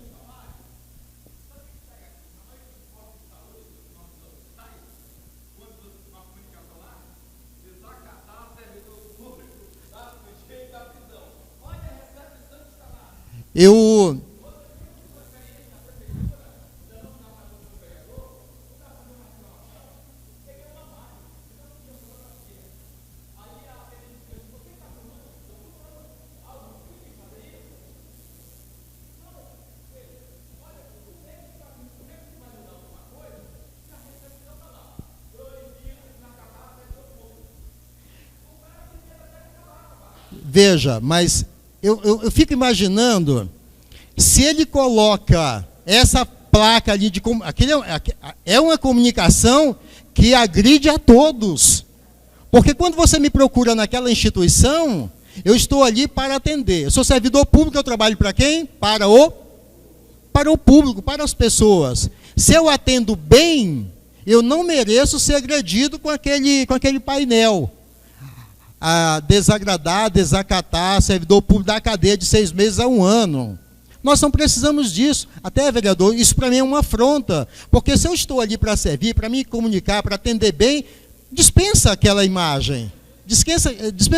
Veja, mas eu fico imaginando, se ele coloca essa placa ali, é uma comunicação que agride a todos. Porque quando você me procura naquela instituição, eu estou ali para atender. Eu sou servidor público, eu trabalho para quem? Para o público, para as pessoas. Se eu atendo bem, eu não mereço ser agredido com aquele painel. A desagradar, desacatar, servidor público da cadeia de 6 meses a 1 ano. Nós não precisamos disso. Até, vereador, isso para mim é uma afronta. Porque se eu estou ali para servir, para me comunicar, para atender bem, dispensa aquela imagem. Dispensa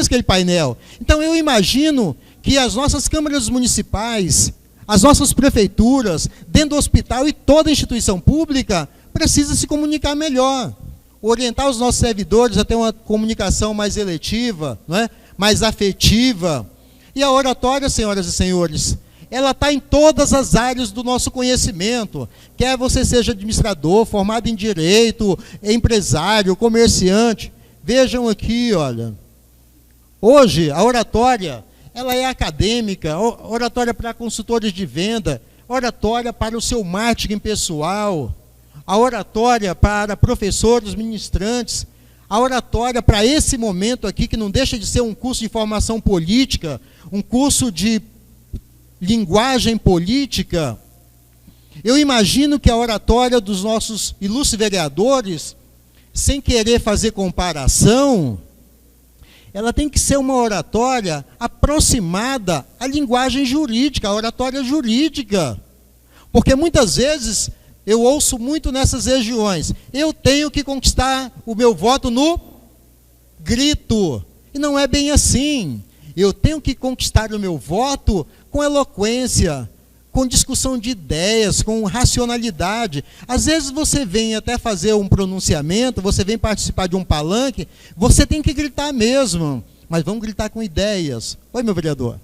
aquele painel. Então, eu imagino que as nossas câmaras municipais, as nossas prefeituras, dentro do hospital e toda instituição pública, precisa se comunicar melhor. Orientar os nossos servidores a ter uma comunicação mais eletiva, não é? Mais afetiva. E a oratória, senhoras e senhores, ela está em todas as áreas do nosso conhecimento. Quer você seja administrador, formado em direito, empresário, comerciante. Vejam aqui, olha. Hoje, a oratória, ela é acadêmica, oratória para consultores de venda, oratória para o seu marketing pessoal, a oratória para professores, ministrantes, a oratória para esse momento aqui, que não deixa de ser um curso de formação política, um curso de linguagem política. Eu imagino que a oratória dos nossos ilustres vereadores, sem querer fazer comparação, ela tem que ser uma oratória aproximada à linguagem jurídica, à oratória jurídica. Porque muitas vezes eu ouço muito nessas regiões, eu tenho que conquistar o meu voto no grito. E não é bem assim. Eu tenho que conquistar o meu voto com eloquência, com discussão de ideias, com racionalidade. Às vezes você vem até fazer um pronunciamento, você vem participar de um palanque, você tem que gritar mesmo, mas vamos gritar com ideias. Oi, meu vereador.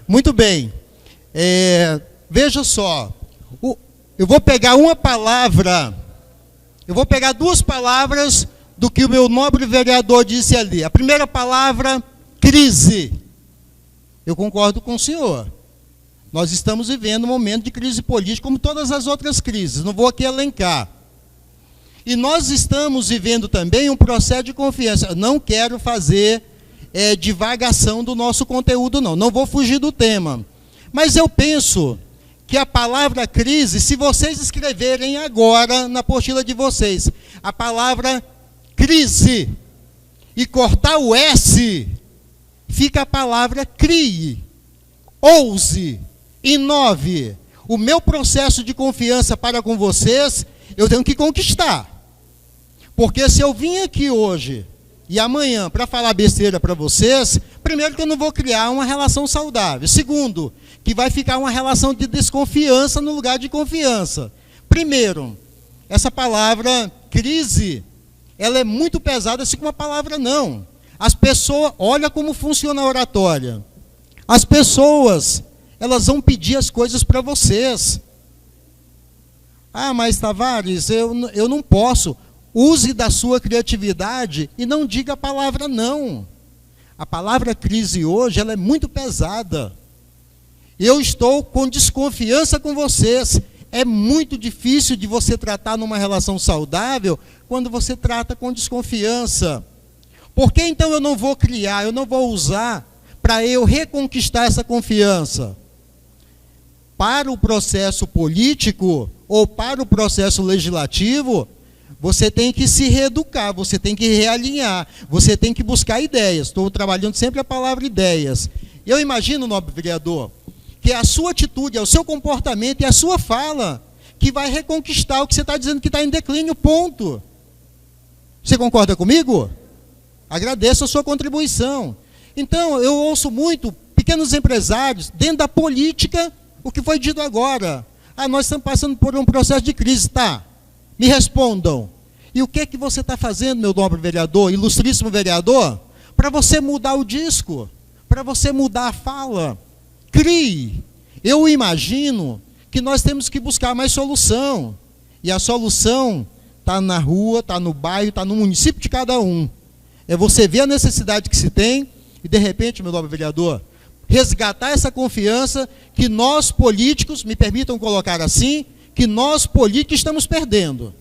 Muito bem. Veja só. Eu vou pegar uma palavra, eu vou pegar duas palavras do que o meu nobre vereador disse ali. A primeira palavra, crise. Eu concordo com o senhor. Nós estamos vivendo um momento de crise política, como todas as outras crises. Não vou aqui elencar. E nós estamos vivendo também um processo de confiança. Eu não quero fazer divagação do nosso conteúdo, não. Não vou fugir do tema. Mas eu penso que a palavra crise, se vocês escreverem agora na apostila de vocês, a palavra crise, e cortar o S, fica a palavra crie, ouse, inove. O meu processo de confiança para com vocês, eu tenho que conquistar. Porque se eu vim aqui hoje e amanhã para falar besteira para vocês, primeiro que eu não vou criar uma relação saudável. Segundo, que vai ficar uma relação de desconfiança no lugar de confiança. Primeiro, essa palavra crise, ela é muito pesada, assim como a palavra não. As pessoas, olha como funciona a oratória. As pessoas, elas vão pedir as coisas para vocês. Ah, mas Tavares, eu não posso. Use da sua criatividade e não diga a palavra não. A palavra crise hoje, ela é muito pesada. Eu estou com desconfiança com vocês. É muito difícil de você tratar numa relação saudável quando você trata com desconfiança. Por que então eu não vou criar, eu não vou usar para eu reconquistar essa confiança? Para o processo político ou para o processo legislativo, você tem que se reeducar, você tem que realinhar, você tem que buscar ideias. Estou trabalhando sempre a palavra ideias. Eu imagino, nobre vereador, que é a sua atitude, é o seu comportamento e a sua fala que vai reconquistar o que você está dizendo que está em declínio, ponto. Você concorda comigo? Agradeço a sua contribuição. Então, eu ouço muito pequenos empresários, dentro da política, o que foi dito agora. Ah, nós estamos passando por um processo de crise, tá? Me respondam. E o que é que você está fazendo, meu nobre vereador, ilustríssimo vereador, para você mudar o disco, para você mudar a fala? Crie. Eu imagino que nós temos que buscar mais solução. E a solução está na rua, está no bairro, está no município de cada um. É você ver a necessidade que se tem e, de repente, meu nobre vereador, resgatar essa confiança que nós políticos, me permitam colocar assim, que nós políticos estamos perdendo.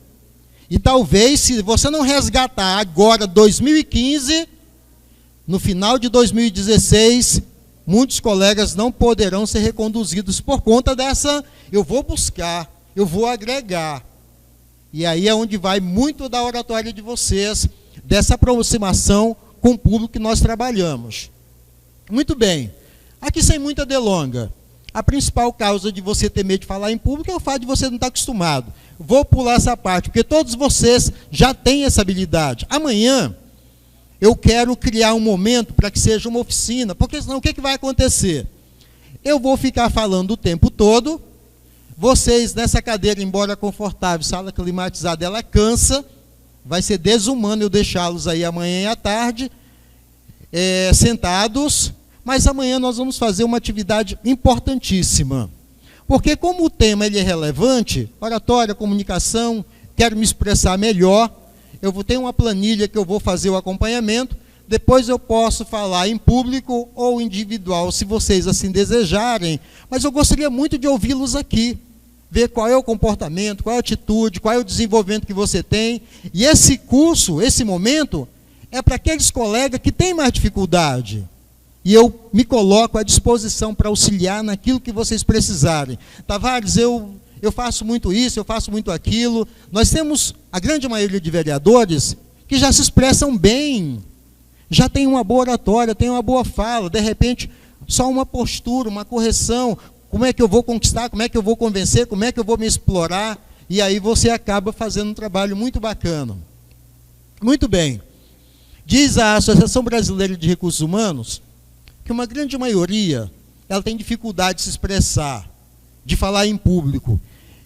E talvez, se você não resgatar agora, 2015, no final de 2016, muitos colegas não poderão ser reconduzidos por conta dessa, eu vou buscar, eu vou agregar. E aí é onde vai muito da oratória de vocês, dessa aproximação com o público que nós trabalhamos. Muito bem. Aqui sem muita delonga. A principal causa de você ter medo de falar em público é o fato de você não estar acostumado. Vou pular essa parte, porque todos vocês já têm essa habilidade. Amanhã, eu quero criar um momento para que seja uma oficina, porque senão o que vai acontecer? Eu vou ficar falando o tempo todo, vocês nessa cadeira, embora confortável, sala climatizada, ela cansa, vai ser desumano eu deixá-los aí amanhã e à tarde, sentados, mas amanhã nós vamos fazer uma atividade importantíssima. Porque como o tema ele é relevante, oratória, comunicação, quero me expressar melhor, eu vou ter uma planilha que eu vou fazer o acompanhamento, depois eu posso falar em público ou individual, se vocês assim desejarem, mas eu gostaria muito de ouvi-los aqui, ver qual é o comportamento, qual é a atitude, qual é o desenvolvimento que você tem, e esse curso, esse momento, é para aqueles colegas que têm mais dificuldade, e eu me coloco à disposição para auxiliar naquilo que vocês precisarem. Tavares, eu faço muito isso, eu faço muito aquilo. Nós temos a grande maioria de vereadores que já se expressam bem, já tem uma boa oratória, tem uma boa fala, de repente, só uma postura, uma correção, como é que eu vou conquistar, como é que eu vou convencer, como é que eu vou me explorar, e aí você acaba fazendo um trabalho muito bacana. Muito bem. Diz a Associação Brasileira de Recursos Humanos que uma grande maioria, ela tem dificuldade de se expressar, de falar em público.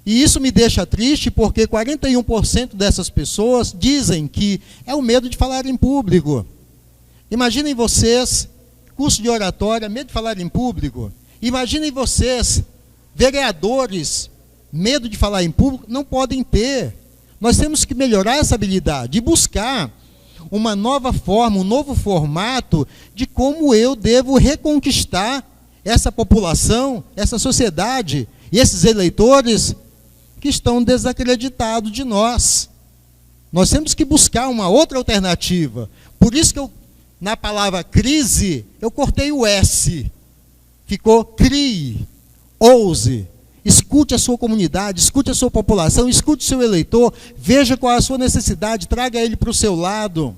E isso me deixa triste porque 41% dessas pessoas dizem que é o medo de falar em público. Imaginem vocês, curso de oratória, medo de falar em público. Imaginem vocês, vereadores, medo de falar em público, não podem ter. Nós temos que melhorar essa habilidade e buscar uma nova forma, um novo formato de como eu devo reconquistar essa população, essa sociedade e esses eleitores que estão desacreditados de nós. Nós temos que buscar uma outra alternativa. Por isso que na palavra crise, eu cortei o S. Ficou crie, ouse. Escute a sua comunidade, escute a sua população, escute o seu eleitor, veja qual é a sua necessidade, traga ele para o seu lado.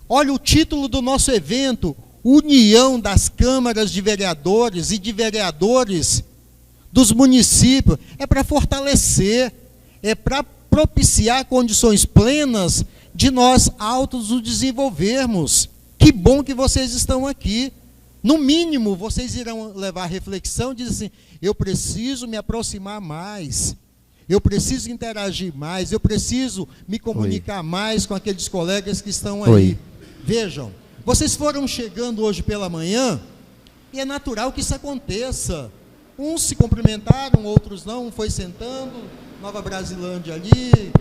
Olha o título do nosso evento, União das Câmaras de Vereadores e de Vereadores dos municípios. É para fortalecer, é para propiciar condições plenas de nós autos nos desenvolvermos. Que bom que vocês estão aqui. No mínimo, vocês irão levar reflexão e dizer assim, eu preciso me aproximar mais, eu preciso interagir mais, eu preciso me comunicar mais com aqueles colegas que estão aí. Vejam, vocês foram chegando hoje pela manhã, e é natural que isso aconteça. Uns se cumprimentaram, outros não, um foi sentando, Nova Brasilândia ali,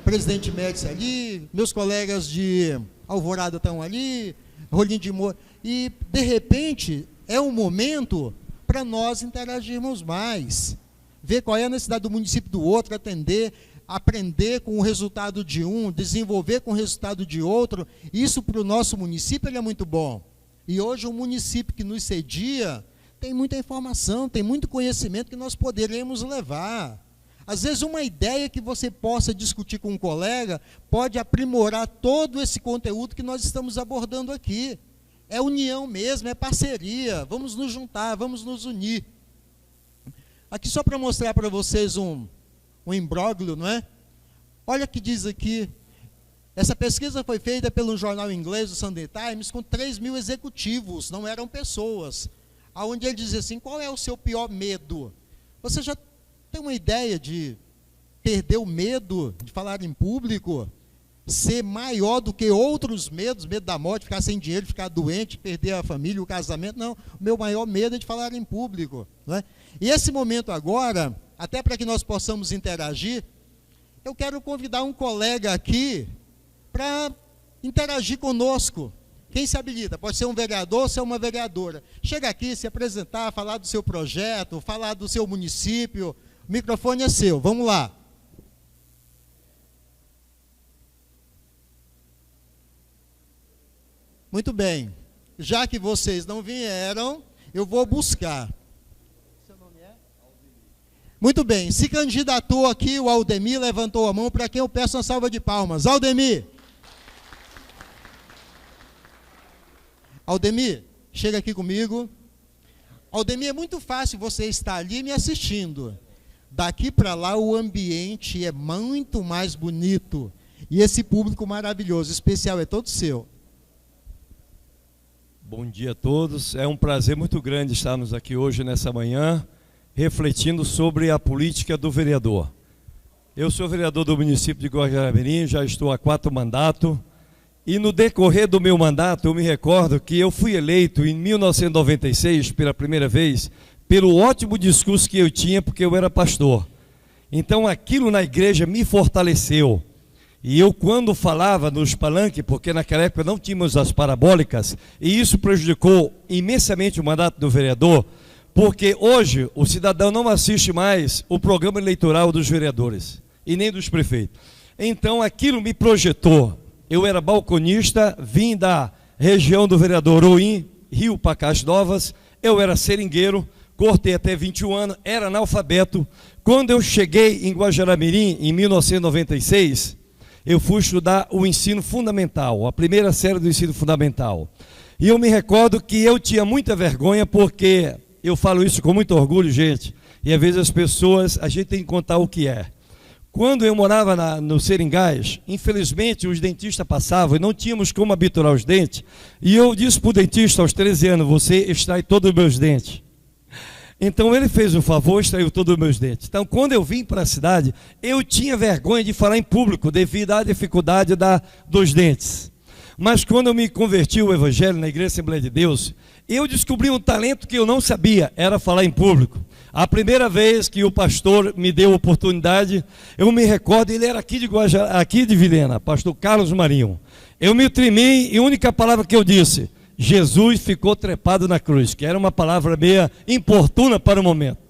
Presidente Médici ali, meus colegas de Alvorada estão ali, Rolim de Moura, e de repente é um momento para nós interagirmos mais, ver qual é a necessidade do município do outro, atender, aprender com o resultado de um, desenvolver com o resultado de outro. Isso para o nosso município é muito bom. E hoje um município que nos cedia tem muita informação, tem muito conhecimento que nós poderemos levar. Às vezes uma ideia que você possa discutir com um colega pode aprimorar todo esse conteúdo que nós estamos abordando aqui. É união mesmo, é parceria, vamos nos juntar, vamos nos unir. Aqui só para mostrar para vocês um imbróglio, não é? Olha o que diz aqui, essa pesquisa foi feita pelo jornal inglês, o Sunday Times, com 3.000 executivos, não eram pessoas, onde ele dizia assim, qual é o seu pior medo? Você já tem uma ideia de perder o medo de falar em público? Ser maior do que outros medos, medo da morte, ficar sem dinheiro, ficar doente, perder a família, o casamento. Não, o meu maior medo é de falar em público. Não é? E esse momento agora, até para que nós possamos interagir, eu quero convidar um colega aqui para interagir conosco. Quem se habilita? Pode ser um vereador ou ser uma vereadora. Chega aqui, se apresentar, falar do seu projeto, falar do seu município. O microfone é seu, vamos lá. Muito bem, já que vocês não vieram, eu vou buscar. Seu nome é? Muito bem, se candidatou aqui o Aldemir, levantou a mão, para quem eu peço uma salva de palmas. Aldemir! Aldemir, chega aqui comigo. Aldemir, é muito fácil você estar ali me assistindo. Daqui para lá o ambiente é muito mais bonito. E esse público maravilhoso, especial, é todo seu. Bom dia a todos, é um prazer muito grande estarmos aqui hoje nessa manhã, refletindo sobre a política do vereador. Eu sou vereador do município de Guajará-Mirim, já estou há 4 mandatos, e no decorrer do meu mandato eu me recordo que eu fui eleito em 1996, pela primeira vez, pelo ótimo discurso que eu tinha, porque eu era pastor. Então aquilo na igreja me fortaleceu. E eu, quando falava nos palanques, porque naquela época não tínhamos as parabólicas, e isso prejudicou imensamente o mandato do vereador, porque hoje o cidadão não assiste mais o programa eleitoral dos vereadores, e nem dos prefeitos. Então aquilo me projetou. Eu era balconista, vim da região do vereador Oim, Rio Pacás Novas, eu era seringueiro, cortei até 21 anos, era analfabeto. Quando eu cheguei em Guajará-Mirim, em 1996, eu fui estudar o ensino fundamental, a primeira série do ensino fundamental. E eu me recordo que eu tinha muita vergonha, porque eu falo isso com muito orgulho, gente, e às vezes as pessoas, a gente tem que contar o que é. Quando eu morava no Seringás, infelizmente os dentistas passavam e não tínhamos como habituar os dentes, e eu disse para o dentista aos 13 anos, você extrai todos os meus dentes. Então ele fez o favor, extraiu todos os meus dentes. Então quando eu vim para a cidade, eu tinha vergonha de falar em público, devido à dificuldade dos dentes. Mas quando eu me converti ao Evangelho na Igreja Assembleia de Deus, eu descobri um talento que eu não sabia, era falar em público. A primeira vez que o pastor me deu a oportunidade, eu me recordo, ele era aqui de Vilhena, pastor Carlos Marinho. Eu me tremi e a única palavra que eu disse, Jesus ficou trepado na cruz, que era uma palavra meio importuna para o momento.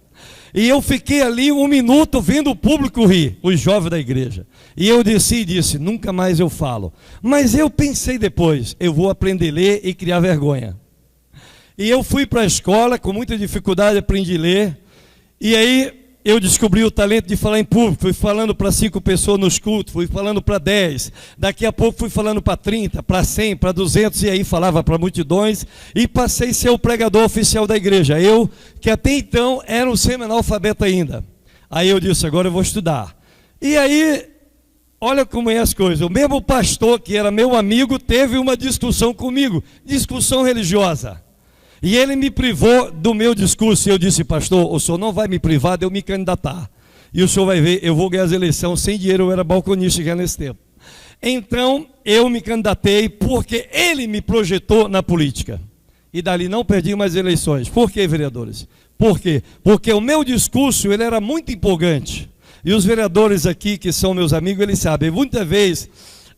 E eu fiquei ali 1 minuto vendo o público rir, os jovens da igreja. E eu disse, nunca mais eu falo. Mas eu pensei depois, eu vou aprender a ler e criar vergonha. E eu fui para a escola, com muita dificuldade aprendi a ler. E aí eu descobri o talento de falar em público, fui falando para 5 pessoas nos cultos, fui falando para 10, daqui a pouco fui falando para 30, para 100, para 200, e aí falava para multidões, e passei a ser o pregador oficial da igreja, eu, que até então era um semi-analfabeto ainda. Aí eu disse, agora eu vou estudar. E aí, olha como é as coisas, o mesmo pastor que era meu amigo, teve uma discussão comigo, discussão religiosa. E ele me privou do meu discurso. E eu disse, pastor, o senhor não vai me privar de eu me candidatar. E o senhor vai ver, eu vou ganhar as eleições sem dinheiro, eu era balconista já nesse tempo. Então, eu me candidatei porque ele me projetou na política. E dali não perdi mais eleições. Por quê, vereadores? Por quê? Porque o meu discurso, ele era muito empolgante. E os vereadores aqui, que são meus amigos, eles sabem, muitas vezes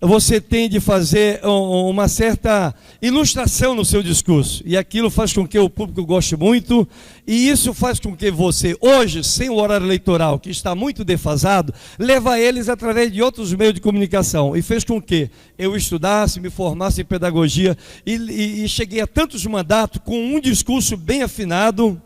você tem de fazer uma certa ilustração no seu discurso, e aquilo faz com que o público goste muito, e isso faz com que você, hoje, sem o horário eleitoral, que está muito defasado, leva eles através de outros meios de comunicação, e fez com que eu estudasse, me formasse em pedagogia, e cheguei a tantos mandatos com um discurso bem afinado,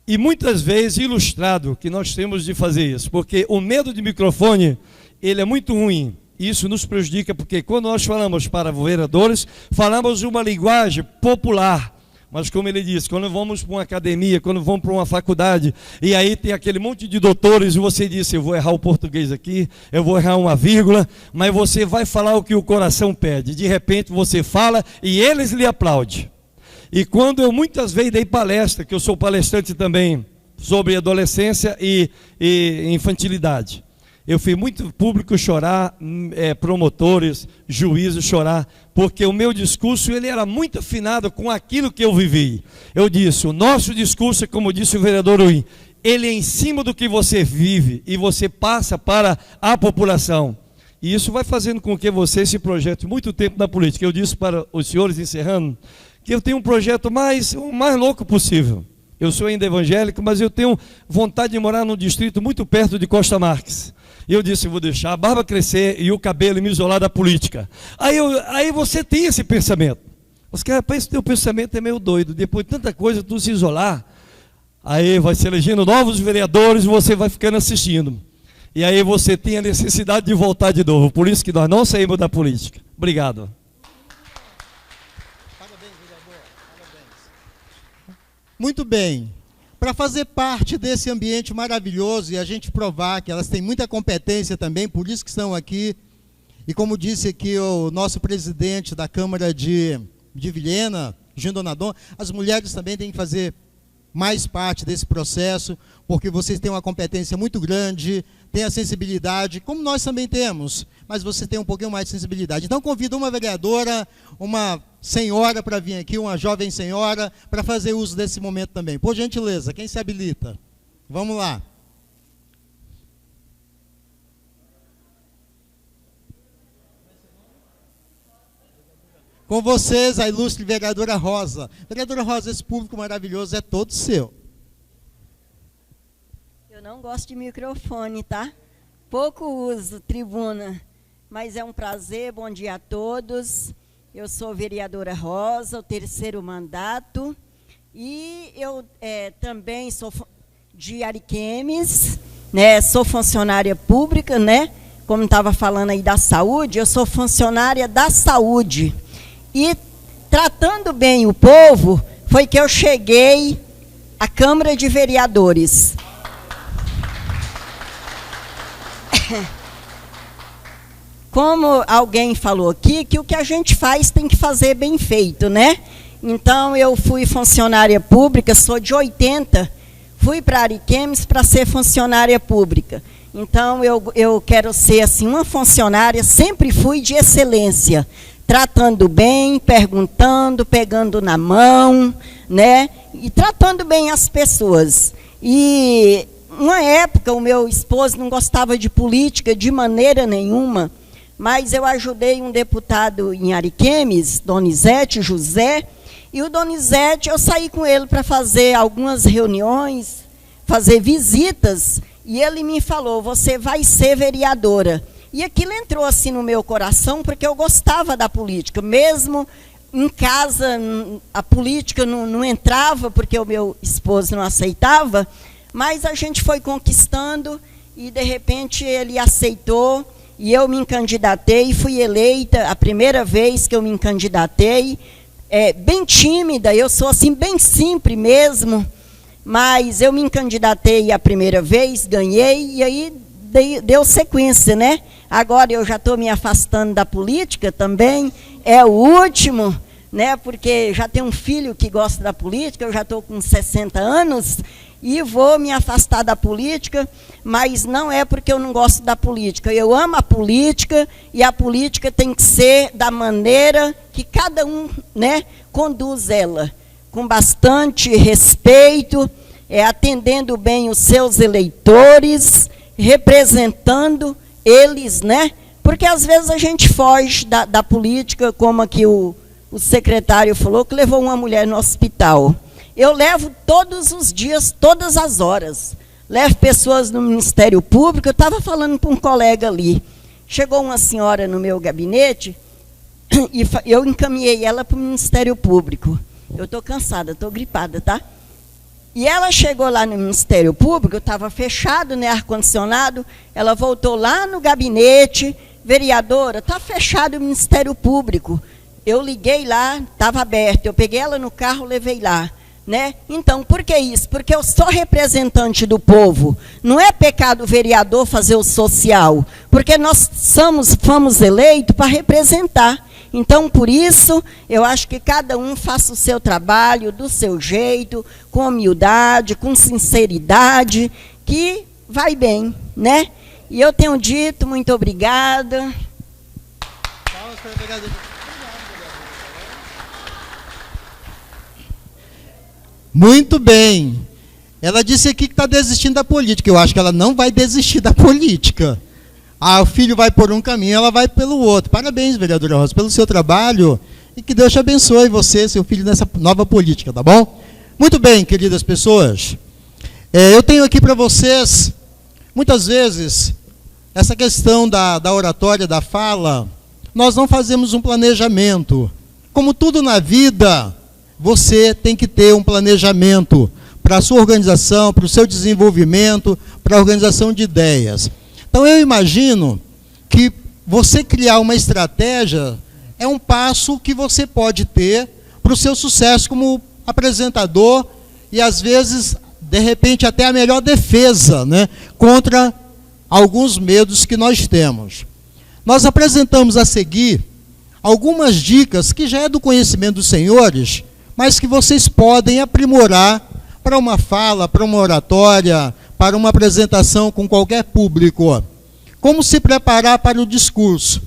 e muitas vezes ilustrado, que nós temos de fazer isso, porque o medo de microfone, ele é muito ruim. Isso nos prejudica porque quando nós falamos para vereadores, falamos uma linguagem popular. Mas como ele disse, quando vamos para uma academia, quando vamos para uma faculdade, e aí tem aquele monte de doutores, e você disse, eu vou errar o português aqui, eu vou errar uma vírgula, mas você vai falar o que o coração pede. De repente você fala e eles lhe aplaudem. E quando eu muitas vezes dei palestra, que eu sou palestrante também, sobre adolescência e infantilidade, eu fiz muito público chorar, promotores, juízes chorar, porque o meu discurso ele era muito afinado com aquilo que eu vivi. Eu disse, o nosso discurso, como disse o vereador Ruim, ele é em cima do que você vive e você passa para a população. E isso vai fazendo com que você se projete muito tempo na política. Eu disse para os senhores, encerrando, que eu tenho um projeto o mais louco possível. Eu sou ainda evangélico, mas eu tenho vontade de morar num distrito muito perto de Costa Marques. E eu disse, eu vou deixar a barba crescer e o cabelo me isolar da política. Aí você tem esse pensamento. Os caras pensam que teu pensamento é meio doido. Depois de tanta coisa, tu se isolar, aí vai se elegendo novos vereadores e você vai ficando assistindo. E aí você tem a necessidade de voltar de novo. Por isso que nós não saímos da política. Obrigado. Parabéns, vereador. Parabéns. Muito bem. Para fazer parte desse ambiente maravilhoso e a gente provar que elas têm muita competência também, por isso que estão aqui, e como disse aqui o nosso presidente da Câmara de Vilhena, Jean Donadon, as mulheres também têm que fazer mais parte desse processo, porque vocês têm uma competência muito grande, têm a sensibilidade, como nós também temos, mas você tem um pouquinho mais de sensibilidade. Então convido uma vereadora, uma senhora para vir aqui, uma jovem senhora, para fazer uso desse momento também. Por gentileza, quem se habilita? Vamos lá. Com vocês, a ilustre vereadora Rosa. Vereadora Rosa, esse público maravilhoso é todo seu. Eu não gosto de microfone, tá? Pouco uso, tribuna. Mas é um prazer, bom dia a todos. Eu sou vereadora Rosa, o 3º mandato. E eu também sou de Ariquemes, né? Sou funcionária pública, né? Como estava falando aí da saúde, eu sou funcionária da saúde. E tratando bem o povo, foi que eu cheguei à Câmara de Vereadores. Como alguém falou aqui, que o que a gente faz tem que fazer bem feito, né? Então, eu fui funcionária pública, sou de 80, fui para Ariquemes para ser funcionária pública. Então, eu quero ser, assim, uma funcionária, sempre fui de excelência. tratando bem, perguntando, pegando na mão, né? E tratando bem as pessoas. E uma época o meu esposo não gostava de política de maneira nenhuma, mas eu ajudei um deputado em Ariquemes, Donizete José, e o Donizete, eu saí com ele para fazer algumas reuniões, fazer visitas, e ele me falou, você vai ser vereadora. E aquilo entrou assim no meu coração, porque eu gostava da política. Mesmo em casa, a política não entrava, porque o meu esposo não aceitava, mas a gente foi conquistando, e de repente ele aceitou, e eu me candidatei, fui eleita a primeira vez que eu me candidatei, bem tímida, eu sou assim bem simples mesmo, mas eu me candidatei a primeira vez, ganhei, e aí deu sequência, né? Agora eu já estou me afastando da política também, é o último, né? Porque já tenho um filho que gosta da política, eu já estou com 60 anos, e vou me afastar da política, mas não é porque eu não gosto da política. Eu amo a política, e a política tem que ser da maneira que cada um, né, conduz ela, com bastante respeito, atendendo bem os seus eleitores, representando eles, né? Porque às vezes a gente foge da política, como aqui o secretário falou, que levou uma mulher no hospital. Eu levo todos os dias, todas as horas. Levo pessoas no Ministério Público. Eu estava falando com um colega ali. Chegou uma senhora no meu gabinete e eu encaminhei ela para o Ministério Público. Eu estou cansada, estou gripada, tá? E ela chegou lá no Ministério Público, estava fechado, né, ar-condicionado. Ela voltou lá no gabinete. Vereadora, está fechado o Ministério Público. Eu liguei lá, estava aberto. Eu peguei ela no carro, levei lá. Né? Então, por que isso? Porque eu sou representante do povo. Não é pecado o vereador fazer o social, porque nós fomos eleitos para representar. Então, por isso, eu acho que cada um faça o seu trabalho do seu jeito, com humildade, com sinceridade, que vai bem, né? E eu tenho dito, muito obrigada. Palmas para a vereadora. Muito bem. Ela disse aqui que está desistindo da política. Eu acho que ela não vai desistir da política. O filho vai por um caminho, ela vai pelo outro. Parabéns, vereadora Rosa, pelo seu trabalho. E que Deus te abençoe você, seu filho, nessa nova política, tá bom? Muito bem, queridas pessoas. Eu tenho aqui para vocês, muitas vezes, essa questão da oratória, da fala, nós não fazemos um planejamento. Como tudo na vida, você tem que ter um planejamento para a sua organização, para o seu desenvolvimento, para a organização de ideias. Então, eu imagino que você criar uma estratégia é um passo que você pode ter para o seu sucesso como apresentador e, às vezes, de repente, até a melhor defesa, né, contra alguns medos que nós temos. Nós apresentamos a seguir algumas dicas que já é do conhecimento dos senhores, mas que vocês podem aprimorar para uma fala, para uma oratória, para uma apresentação com qualquer público. Como se preparar para o discurso?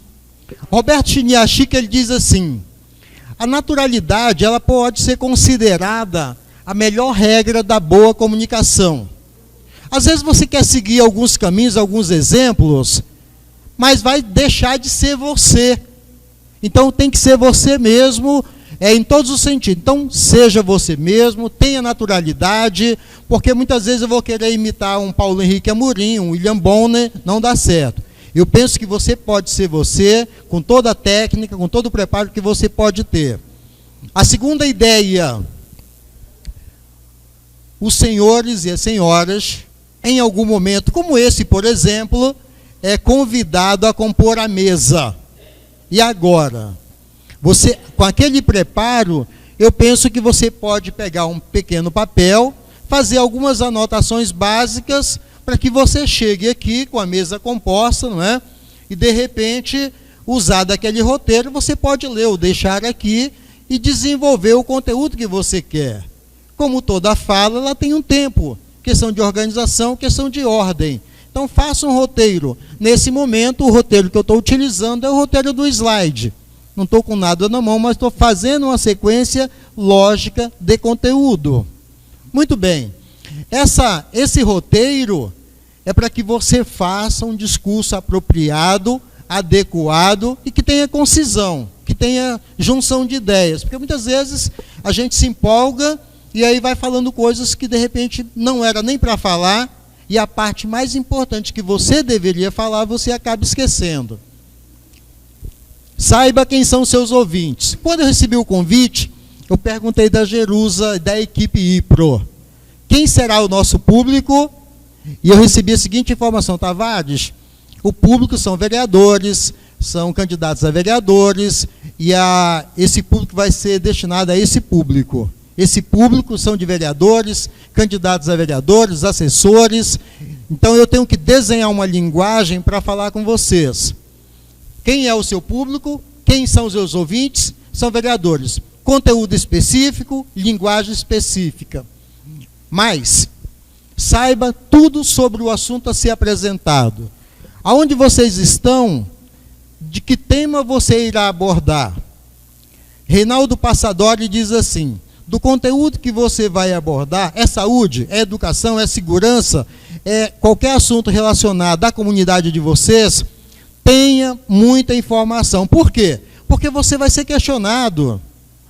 Roberto Chiniachik, ele diz assim, a naturalidade ela pode ser considerada a melhor regra da boa comunicação. Às vezes você quer seguir alguns caminhos, alguns exemplos, mas vai deixar de ser você. Então tem que ser você mesmo, em todos os sentidos. Então, seja você mesmo, tenha naturalidade, porque muitas vezes eu vou querer imitar um Paulo Henrique Amorim, um William Bonner, não dá certo. Eu penso que você pode ser você, com toda a técnica, com todo o preparo que você pode ter. A segunda ideia, os senhores e as senhoras, em algum momento, como esse, por exemplo, é convidado a compor a mesa. E agora? Você, com aquele preparo, eu penso que você pode pegar um pequeno papel, fazer algumas anotações básicas para que você chegue aqui com a mesa composta, não é? E, de repente, usar daquele roteiro, você pode ler ou deixar aqui e desenvolver o conteúdo que você quer. Como toda fala, ela tem um tempo, questão de organização, questão de ordem. Então, faça um roteiro. Nesse momento, o roteiro que eu estou utilizando é o roteiro do slide. não estou com nada na mão, mas estou fazendo uma sequência lógica de conteúdo. Muito bem. Esse roteiro é para que você faça um discurso apropriado, adequado e que tenha concisão, que tenha junção de ideias. Porque muitas vezes a gente se empolga e aí vai falando coisas que de repente não era nem para falar, e a parte mais importante que você deveria falar, você acaba esquecendo. Saiba quem são seus ouvintes. Quando eu recebi o convite, eu perguntei da Jerusa, da equipe IPRO, quem será o nosso público? E eu recebi a seguinte informação: Tavares, o público são vereadores, são candidatos a vereadores, e esse público vai ser destinado a esse público. Esse público são de vereadores, candidatos a vereadores, assessores. Então eu tenho que desenhar uma linguagem para falar com vocês. Quem é o seu público? Quem são os seus ouvintes? São vereadores. Conteúdo específico, linguagem específica. Mas saiba tudo sobre o assunto a ser apresentado. Aonde vocês estão, de que tema você irá abordar? Reinaldo Passadori diz assim: do conteúdo que você vai abordar, é saúde, é educação, é segurança, é qualquer assunto relacionado à comunidade de vocês, tenha muita informação. Por quê? Porque você vai ser questionado,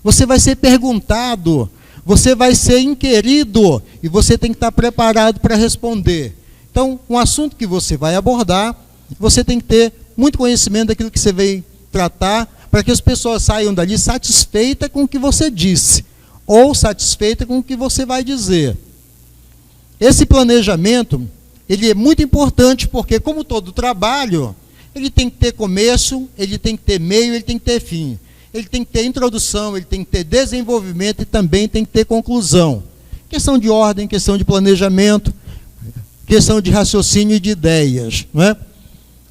você vai ser perguntado, você vai ser inquirido, e você tem que estar preparado para responder. Então, um assunto que você vai abordar, você tem que ter muito conhecimento daquilo que você veio tratar, para que as pessoas saiam dali satisfeitas com o que você disse, ou satisfeita com o que você vai dizer. Esse planejamento, ele é muito importante, porque como todo trabalho, ele tem que ter começo, ele tem que ter meio, ele tem que ter fim. Ele tem que ter introdução, ele tem que ter desenvolvimento e também tem que ter conclusão. Questão de ordem, questão de planejamento, questão de raciocínio e de ideias, não é?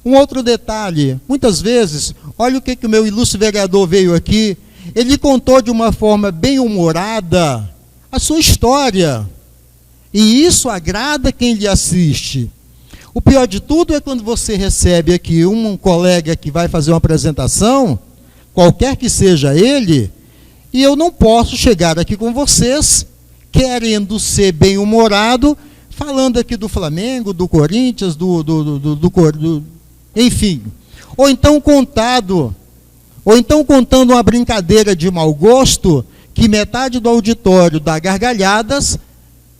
Um outro detalhe, muitas vezes, olha o que o meu ilustre vereador veio aqui, ele contou de uma forma bem humorada a sua história. E isso agrada quem lhe assiste. O pior de tudo é quando você recebe aqui um colega que vai fazer uma apresentação, qualquer que seja ele, e eu não posso chegar aqui com vocês, querendo ser bem humorado, falando aqui do Flamengo, do Corinthians, enfim. Ou então contando uma brincadeira de mau gosto, que metade do auditório dá gargalhadas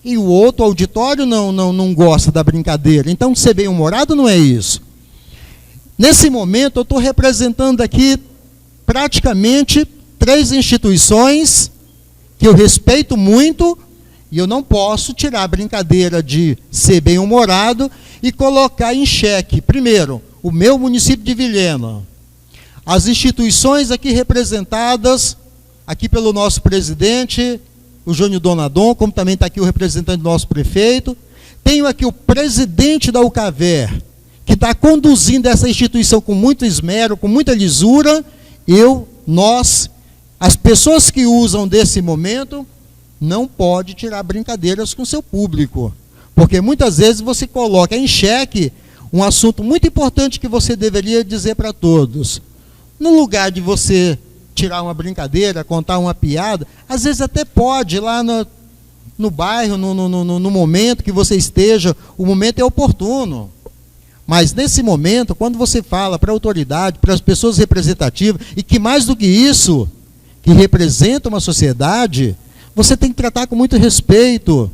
e o outro auditório não gosta da brincadeira. Então, ser bem-humorado não é isso. Nesse momento, eu estou representando aqui praticamente 3 instituições que eu respeito muito, e eu não posso tirar a brincadeira de ser bem-humorado e colocar em xeque, primeiro, o meu município de Vilhena, as instituições aqui representadas, aqui pelo nosso presidente, o Júnior Donadon, como também está aqui o representante do nosso prefeito. Tenho aqui o presidente da UCAVER, que está conduzindo essa instituição com muito esmero, com muita lisura. Nós, as pessoas que usam desse momento, não pode tirar brincadeiras com seu público, porque muitas vezes você coloca em xeque um assunto muito importante que você deveria dizer para todos. No lugar de você tirar uma brincadeira, contar uma piada, às vezes até pode, lá no bairro, no momento que você esteja, o momento é oportuno. Mas nesse momento, quando você fala para a autoridade, para as pessoas representativas, e que mais do que isso, que representam uma sociedade, você tem que tratar com muito respeito,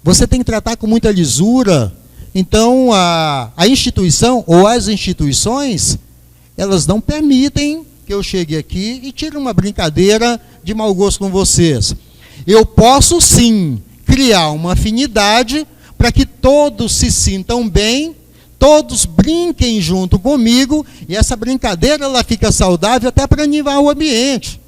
você tem que tratar com muita lisura. Então, a instituição, ou as instituições, elas não permitem que eu chegue aqui e tire uma brincadeira de mau gosto com vocês. Eu posso sim criar uma afinidade para que todos se sintam bem, todos brinquem junto comigo, e essa brincadeira ela fica saudável até para animar o ambiente.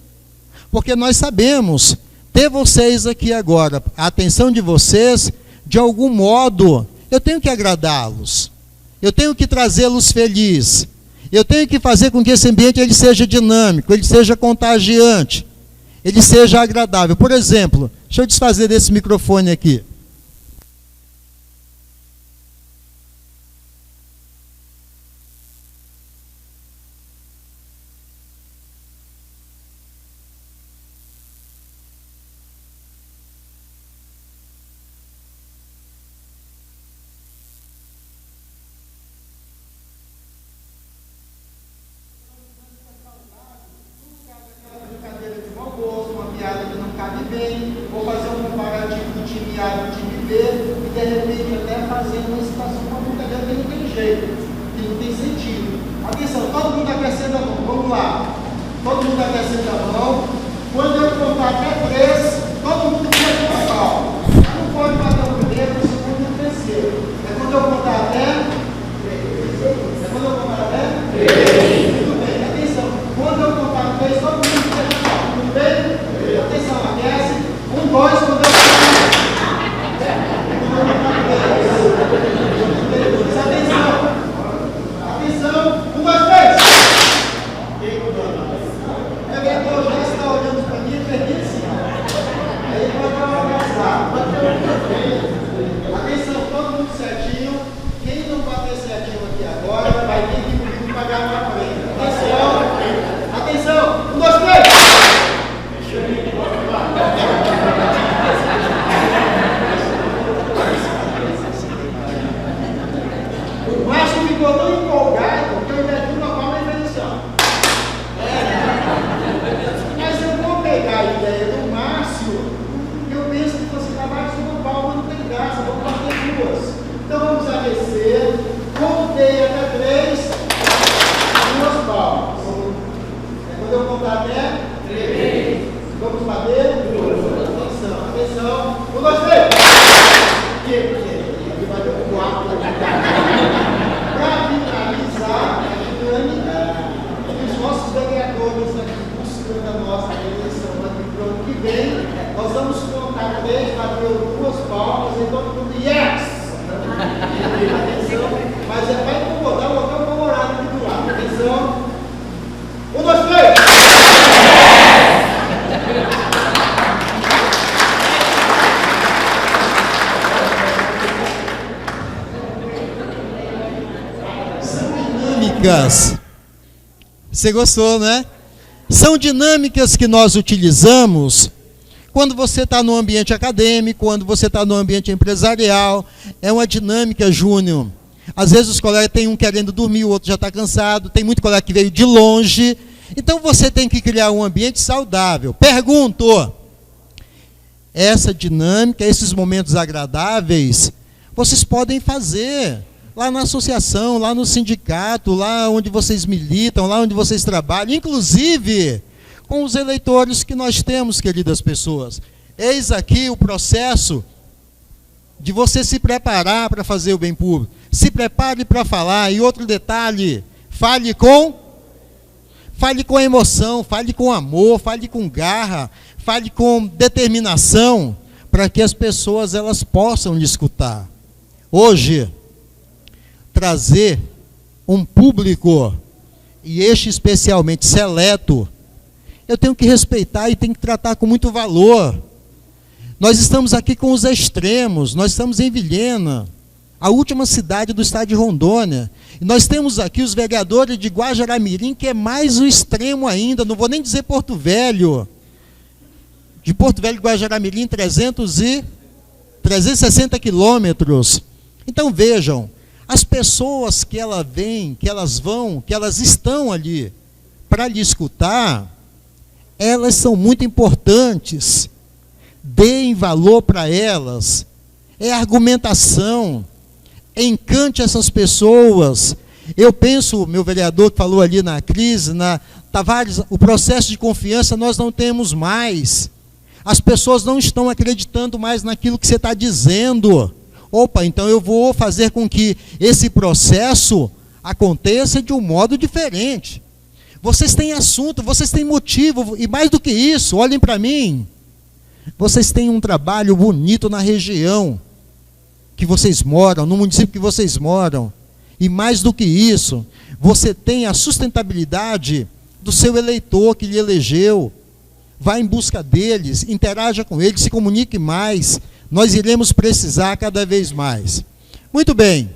Porque nós sabemos, ter vocês aqui agora, a atenção de vocês, de algum modo, eu tenho que agradá-los, eu tenho que trazê-los felizes, eu tenho que fazer com que esse ambiente ele seja dinâmico, ele seja contagiante, ele seja agradável. Por exemplo, deixa eu desfazer desse microfone aqui. vem, vou fazer um comparativo do time A do time B, e de repente até fazer uma licitação comunitária que não tem jeito, que não tem sentido. Atenção, todo mundo aquecendo a mão, vamos lá. Todo mundo aquecendo a mão. Quando eu contar até 3, todo mundo fica com a palma. Não pode bater o primeiro, o segundo e o terceiro. É quando eu contar até 3. É quando eu contar até 3. Tudo bem, atenção. Quando eu contar 3, todo mundo fica com a palma. Tudo bem? Atenção, aquece. 1, 2, quando eu contar 3. Atenção. Atenção. 1, 2, 3. O vereador já está olhando para mim e perdi assim. Aí vai dar uma abraçada. Atenção, todo mundo certinho. Quem não bater certinho aqui agora vai ter que comigo pagar uma frente. Atenção. Atenção. 1, 2, 3. O Márcio ficou tão empolgado que eu meti uma palma e fez assim, ó. Mas eu vou pegar a ideia do Márcio, eu penso que você trabalha com uma palma, não tem graça, vamos bater 2. Então vamos aquecer, contei até 3, 2 palmas. É quando eu contar até 3. Vamos bater 2. Atenção, atenção. 1, 2, 3. Aqui vai ter 4. Para finalizar a dinâmica, os nossos vereadores aqui buscando a nossa eleição aqui para o ano que vem, nós vamos contar 3, bateu 2 palmas e todo mundo yes! Atenção, mas é para incomodar o local comemorado aqui do lado. Atenção! 1, 2, 3! Você gostou, né? São dinâmicas que nós utilizamos quando você está no ambiente acadêmico, quando você está no ambiente empresarial. É uma dinâmica, Júnior. Às vezes os colegas tem um querendo dormir, o outro já está cansado, tem muito colega que veio de longe. Então você tem que criar um ambiente saudável. Pergunto, essa dinâmica, esses momentos agradáveis, vocês podem fazer lá na associação, lá no sindicato, lá onde vocês militam, lá onde vocês trabalham, inclusive com os eleitores que nós temos, queridas pessoas. Eis aqui o processo de você se preparar para fazer o bem público. Se prepare para falar. E outro detalhe, fale com emoção, fale com amor, fale com garra, fale com determinação, para que as pessoas elas possam lhe escutar. Hoje, trazer um público, e este especialmente seleto, eu tenho que respeitar e tenho que tratar com muito valor. Nós estamos aqui com os extremos, nós estamos em Vilhena, a última cidade do estado de Rondônia, e nós temos aqui os vereadores de Guajará-Mirim, que é mais o extremo ainda, não vou nem dizer Porto Velho. De Porto Velho e Guajará-Mirim, 360 quilômetros. Então vejam, as pessoas que elas vêm, que elas vão, que elas estão ali para lhe escutar, elas são muito importantes. Deem valor para elas. É argumentação. Encante essas pessoas. Eu penso, meu vereador que falou ali na crise, na Tavares, o processo de confiança nós não temos mais. As pessoas não estão acreditando mais naquilo que você está dizendo. Opa, então eu vou fazer com que esse processo aconteça de um modo diferente. Vocês têm assunto, vocês têm motivo, e mais do que isso, olhem para mim. Vocês têm um trabalho bonito na região que vocês moram, no município que vocês moram. E mais do que isso, você tem a sustentabilidade do seu eleitor que lhe elegeu. Vá em busca deles, interaja com eles, se comunique mais. Nós iremos precisar cada vez mais. Muito bem.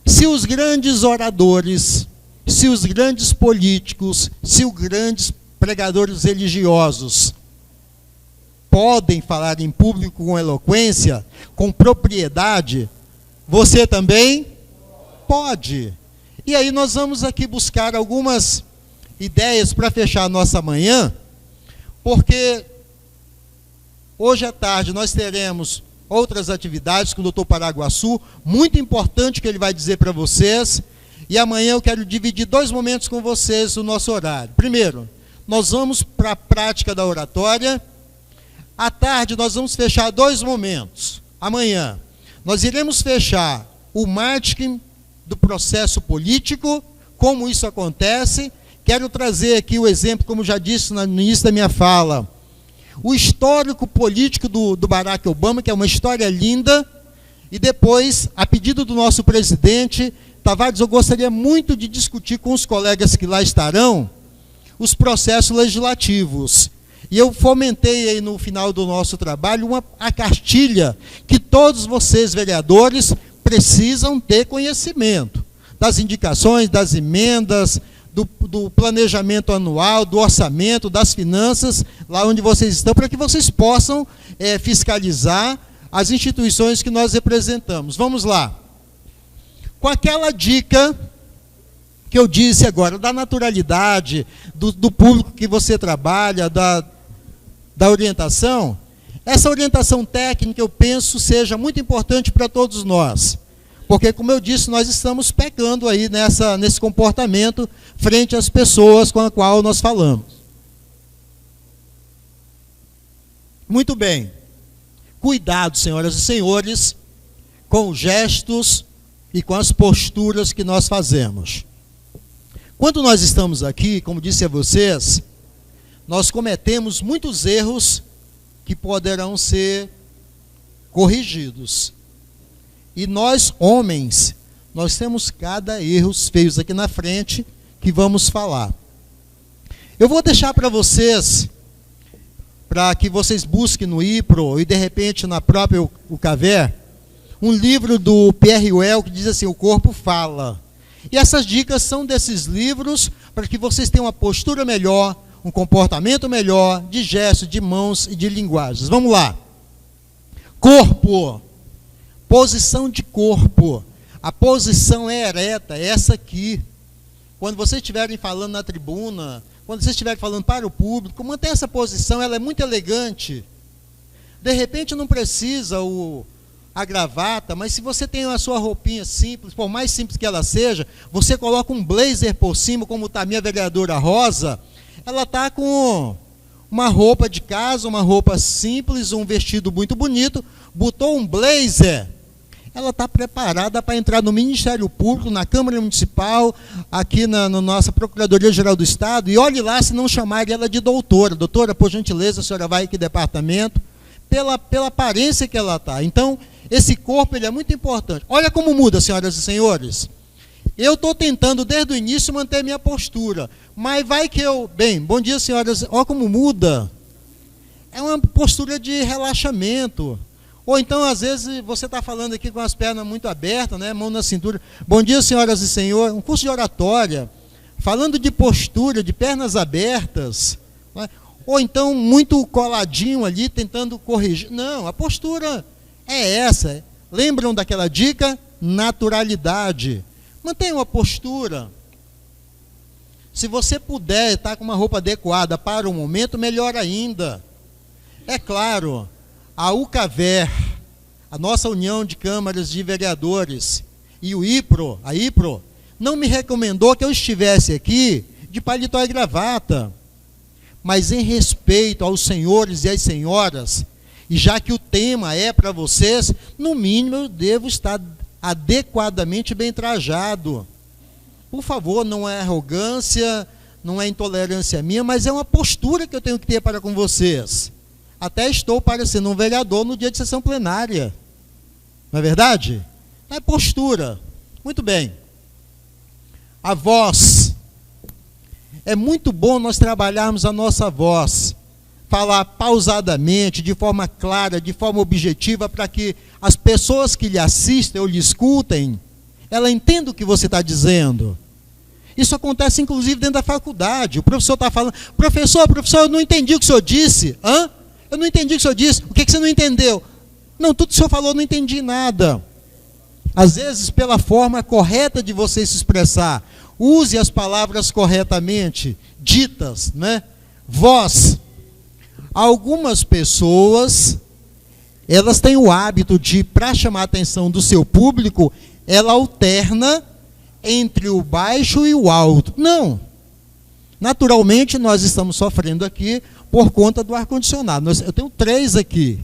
Se os grandes oradores, se os grandes políticos, se os grandes pregadores religiosos podem falar em público com eloquência, com propriedade, você também pode. E aí nós vamos aqui buscar algumas ideias para fechar a nossa manhã, porque Hoje à tarde nós teremos outras atividades com o Dr. Paraguaçu, muito importante que ele vai dizer para vocês. E amanhã eu quero dividir 2 momentos com vocês o nosso horário. Primeiro, nós vamos para a prática da oratória. À tarde nós vamos fechar 2 momentos. Amanhã nós iremos fechar o marketing do processo político, como isso acontece. Quero trazer aqui o exemplo, como já disse no início da minha fala, o histórico político do Barack Obama, que é uma história linda. E depois, a pedido do nosso presidente Tavares, eu gostaria muito de discutir com os colegas que lá estarão os processos legislativos. E eu fomentei aí no final do nosso trabalho a cartilha que todos vocês, vereadores, precisam ter conhecimento das indicações, das emendas, do planejamento anual, do orçamento, das finanças, lá onde vocês estão, para que vocês possam fiscalizar as instituições que nós representamos. Vamos lá. Com aquela dica que eu disse agora, da naturalidade, do público que você trabalha, da orientação, essa orientação técnica, eu penso, seja muito importante para todos nós. Porque, como eu disse, nós estamos pecando aí nesse comportamento frente às pessoas com as quais nós falamos. Muito bem. Cuidado, senhoras e senhores, com os gestos e com as posturas que nós fazemos. Quando nós estamos aqui, como disse a vocês, nós cometemos muitos erros que poderão ser corrigidos. E nós, homens, nós temos cada erro feios aqui na frente que vamos falar. Eu vou deixar para vocês, para que vocês busquem no IPRO e de repente na própria UCAVER, um livro do Pierre Well que diz assim, o corpo fala. E essas dicas são desses livros para que vocês tenham uma postura melhor, um comportamento melhor, de gestos, de mãos e de linguagens. Vamos lá. Corpo. Posição de corpo. A posição é ereta, é essa aqui. Quando vocês estiverem falando na tribuna, quando vocês estiverem falando para o público, mantenha essa posição, ela é muito elegante. De repente não precisa a gravata, mas se você tem a sua roupinha simples, por mais simples que ela seja, você coloca um blazer por cima, como está a minha vereadora Rosa, ela está com uma roupa de casa, uma roupa simples, um vestido muito bonito, botou um blazer, ela está preparada para entrar no Ministério Público, na Câmara Municipal, aqui na nossa Procuradoria-Geral do Estado, e olhe lá se não chamarem ela de doutora. Doutora, por gentileza, a senhora vai em que departamento? Pela aparência que ela está. Então, esse corpo ele é muito importante. Olha como muda, senhoras e senhores. Eu estou tentando, desde o início, manter minha postura, mas vai que eu... Bem, bom dia, senhoras. Olha como muda. É uma postura de relaxamento. Ou então, às vezes, você está falando aqui com as pernas muito abertas, né? Mão na cintura. Bom dia, senhoras e senhores. Um curso de oratória, falando de postura, de pernas abertas, né? Ou então, muito coladinho ali, tentando corrigir. Não, a postura é essa. Lembram daquela dica? Naturalidade. Mantenha uma postura. Se você puder estar com uma roupa adequada para o momento, melhor ainda. É claro, a UCAVER, a nossa União de Câmaras de Vereadores, e o IPRO, a IPRO, não me recomendou que eu estivesse aqui de paletó e gravata. Mas em respeito aos senhores e às senhoras, e já que o tema é para vocês, no mínimo eu devo estar adequadamente bem trajado. Por favor, não é arrogância, não é intolerância minha, mas é uma postura que eu tenho que ter para com vocês. Até estou parecendo um vereador no dia de sessão plenária. Não é verdade? É postura. Muito bem. A voz. É muito bom nós trabalharmos a nossa voz. Falar pausadamente, de forma clara, de forma objetiva, para que as pessoas que lhe assistem ou lhe escutem, ela entenda o que você está dizendo. Isso acontece, inclusive, dentro da faculdade. O professor está falando, professor, eu não entendi o que o senhor disse. Hã? Eu não entendi o que o senhor disse. O que você não entendeu? Não, tudo que o senhor falou, eu não entendi nada. Às vezes, pela forma correta de você se expressar, use as palavras corretamente, ditas, né? Voz. Algumas pessoas, elas têm o hábito de, para chamar a atenção do seu público, ela alterna entre o baixo e o alto. Não. Naturalmente, nós estamos sofrendo aqui por conta do ar-condicionado. Eu tenho 3 aqui.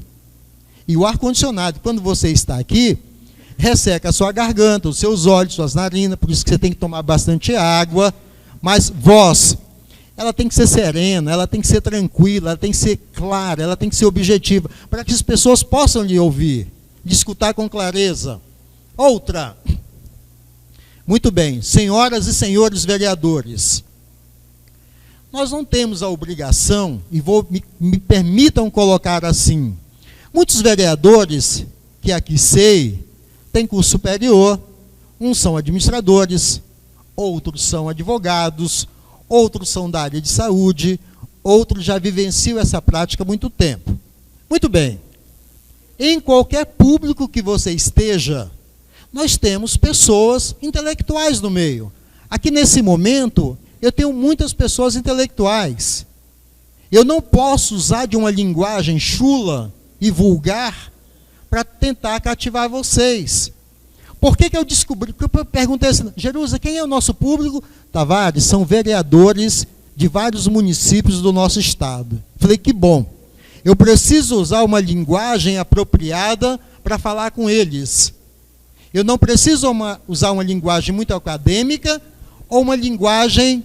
E o ar-condicionado, quando você está aqui, resseca a sua garganta, os seus olhos, suas narinas, por isso que você tem que tomar bastante água. Mas voz, ela tem que ser serena, ela tem que ser tranquila, ela tem que ser clara, ela tem que ser objetiva, para que as pessoas possam lhe ouvir, lhe escutar com clareza. Outra. Muito bem, senhoras e senhores vereadores, nós não temos a obrigação, e me permitam colocar assim, muitos vereadores, que aqui sei, têm curso superior, uns são administradores, outros são advogados, outros são da área de saúde, outros já vivenciam essa prática há muito tempo. Muito bem, em qualquer público que você esteja, nós temos pessoas intelectuais no meio. Aqui nesse momento, eu tenho muitas pessoas intelectuais. Eu não posso usar de uma linguagem chula e vulgar para tentar cativar vocês. Por que eu descobri? Porque eu perguntei assim, Jerusa, quem é o nosso público? Tavares, são vereadores de vários municípios do nosso estado. Falei, que bom. Eu preciso usar uma linguagem apropriada para falar com eles. Eu não preciso usar uma linguagem muito acadêmica ou uma linguagem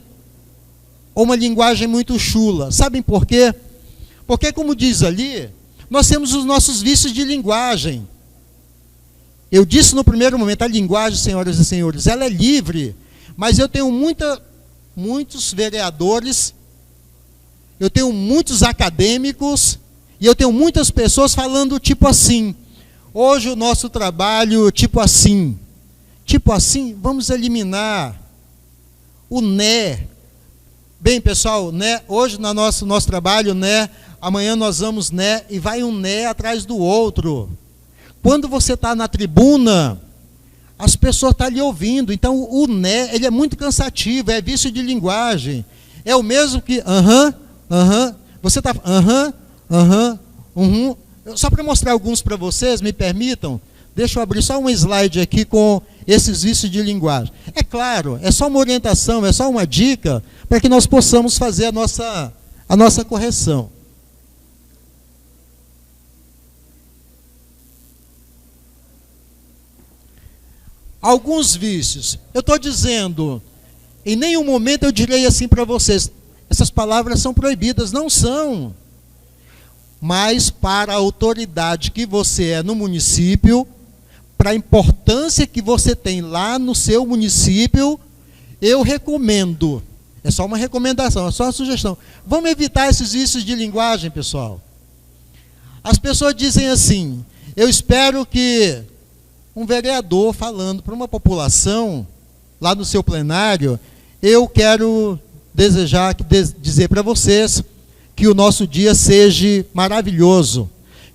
muito chula. Sabem por quê? Porque, como diz ali, nós temos os nossos vícios de linguagem. Eu disse no primeiro momento, a linguagem, senhoras e senhores, ela é livre, mas eu tenho muitos vereadores, eu tenho muitos acadêmicos, e eu tenho muitas pessoas falando tipo assim, hoje o nosso trabalho tipo assim, vamos eliminar o né. Bem, pessoal, né, hoje no nosso trabalho, né, amanhã nós vamos né, e vai um né atrás do outro. Quando você está na tribuna, as pessoas estão lhe ouvindo. Então, o né, ele é muito cansativo, é vício de linguagem. É o mesmo que você está Só para mostrar alguns para vocês, me permitam, deixa eu abrir só um slide aqui com esses vícios de linguagem. É claro, é só uma orientação, é só uma dica para que nós possamos fazer a nossa correção. Alguns vícios. Eu estou dizendo, em nenhum momento eu direi assim para vocês, essas palavras são proibidas, não são. Mas para a autoridade que você é no município, para a importância que você tem lá no seu município, eu recomendo, é só uma recomendação, é só uma sugestão, vamos evitar esses vícios de linguagem, pessoal. As pessoas dizem assim, eu espero que um vereador falando para uma população, lá no seu plenário, eu quero dizer para vocês que o nosso dia seja maravilhoso,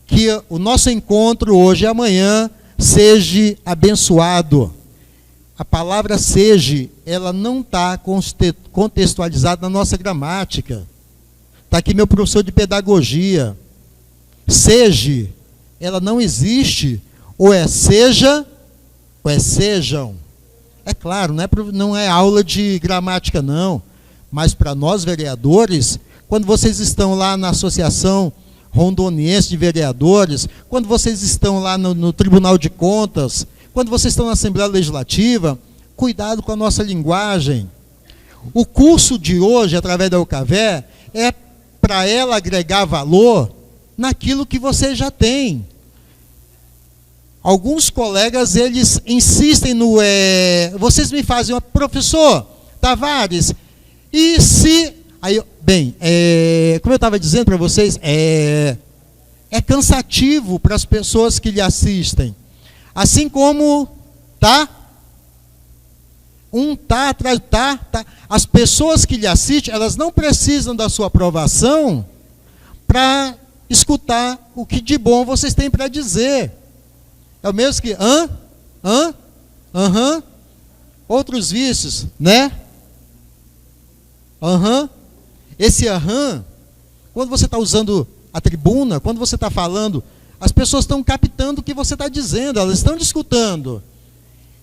que o nosso encontro hoje e amanhã seja abençoado. A palavra seja, ela não está contextualizada na nossa gramática. Está aqui meu professor de pedagogia. Seja, ela não existe. Ou é seja, ou é sejam. É claro, não é aula de gramática, não. Mas para nós, vereadores, quando vocês estão lá na Associação Rondoniense de Vereadores, quando vocês estão lá no Tribunal de Contas, quando vocês estão na Assembleia Legislativa, cuidado com a nossa linguagem. O curso de hoje, através da UCAVÉ, é para ela agregar valor naquilo que você já tem. Alguns colegas, eles insistem no... vocês me fazem uma... Professor Tavares, e se... Aí, como eu estava dizendo para vocês, é cansativo para as pessoas que lhe assistem. Assim como atrás, as pessoas que lhe assistem, elas não precisam da sua aprovação para escutar o que de bom vocês têm para dizer. É o mesmo que outros vícios, né? Esse quando você está usando a tribuna, quando você está falando, as pessoas estão captando o que você está dizendo, elas estão escutando.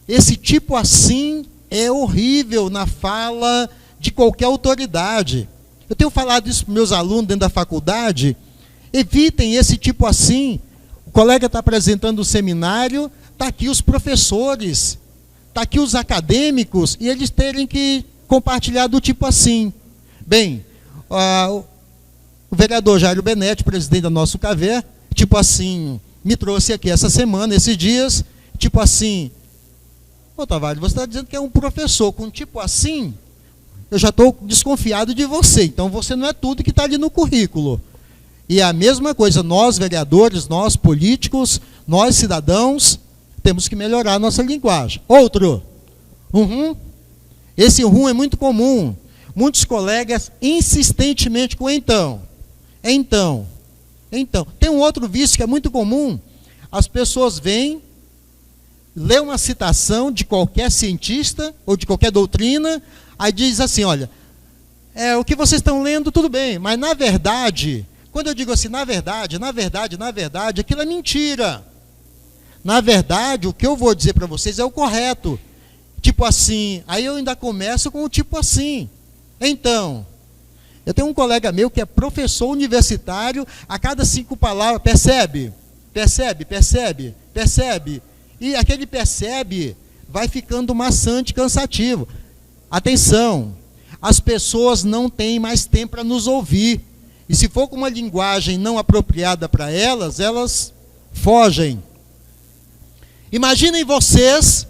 Esse tipo assim é horrível na fala de qualquer autoridade. Eu tenho falado isso para meus alunos dentro da faculdade, evitem esse tipo assim. O colega está apresentando o seminário, está aqui os professores, está aqui os acadêmicos, e eles terem que compartilhar do tipo assim. Bem, o vereador Jairo Benetti, presidente da nossa UCAVER, tipo assim, me trouxe aqui essa semana, esses dias, tipo assim, ô Tavares, você está dizendo que é um professor com tipo assim, eu já estou desconfiado de você, então você não é tudo que está ali no currículo. E a mesma coisa, nós vereadores, nós políticos, nós cidadãos, temos que melhorar a nossa linguagem. Outro, esse é muito comum. Muitos colegas insistentemente com então. Tem um outro vício que é muito comum. As pessoas vêm, lê uma citação de qualquer cientista ou de qualquer doutrina, aí diz assim, olha, o que vocês estão lendo, tudo bem, mas na verdade, quando eu digo assim, na verdade, aquilo é mentira. Na verdade, o que eu vou dizer para vocês é o correto. Tipo assim, aí eu ainda começo com o tipo assim. Então, eu tenho um colega meu que é professor universitário, a cada 5 palavras, percebe? E aquele percebe vai ficando maçante e cansativo. Atenção, as pessoas não têm mais tempo para nos ouvir. E se for com uma linguagem não apropriada para elas, elas fogem. Imaginem vocês,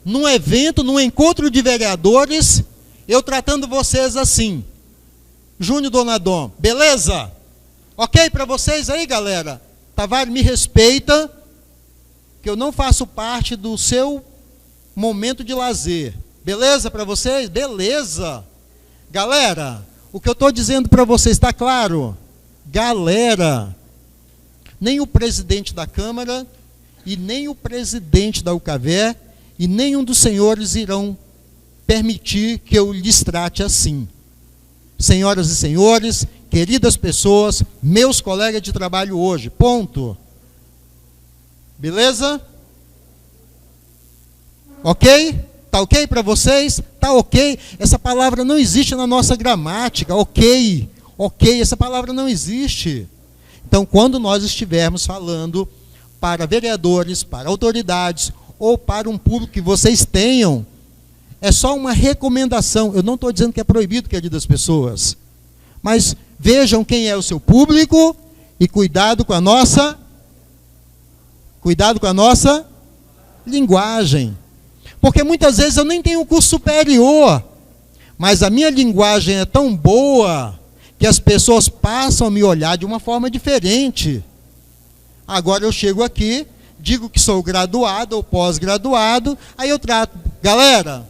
num evento, num encontro de vereadores, eu tratando vocês assim, Júnior Donadon, beleza? Ok para vocês aí, galera? Tavares, me respeita, que eu não faço parte do seu momento de lazer. Beleza para vocês? Beleza. Galera, o que eu estou dizendo para vocês está claro? Galera, nem o presidente da Câmara e nem o presidente da UCAVER e nenhum dos senhores irão permitir que eu lhes trate assim. Senhoras e senhores, queridas pessoas, meus colegas de trabalho hoje, ponto. Beleza? Ok? Tá ok para vocês? Tá ok? Essa palavra não existe na nossa gramática, ok, essa palavra não existe. Então, quando nós estivermos falando para vereadores, para autoridades, ou para um público que vocês tenham, é só uma recomendação. Eu não estou dizendo que é proibido, queridas pessoas. Mas vejam quem é o seu público e cuidado com a nossa linguagem. Porque muitas vezes eu nem tenho um curso superior, mas a minha linguagem é tão boa que as pessoas passam a me olhar de uma forma diferente. Agora eu chego aqui, digo que sou graduado ou pós-graduado, aí eu trato. Galera,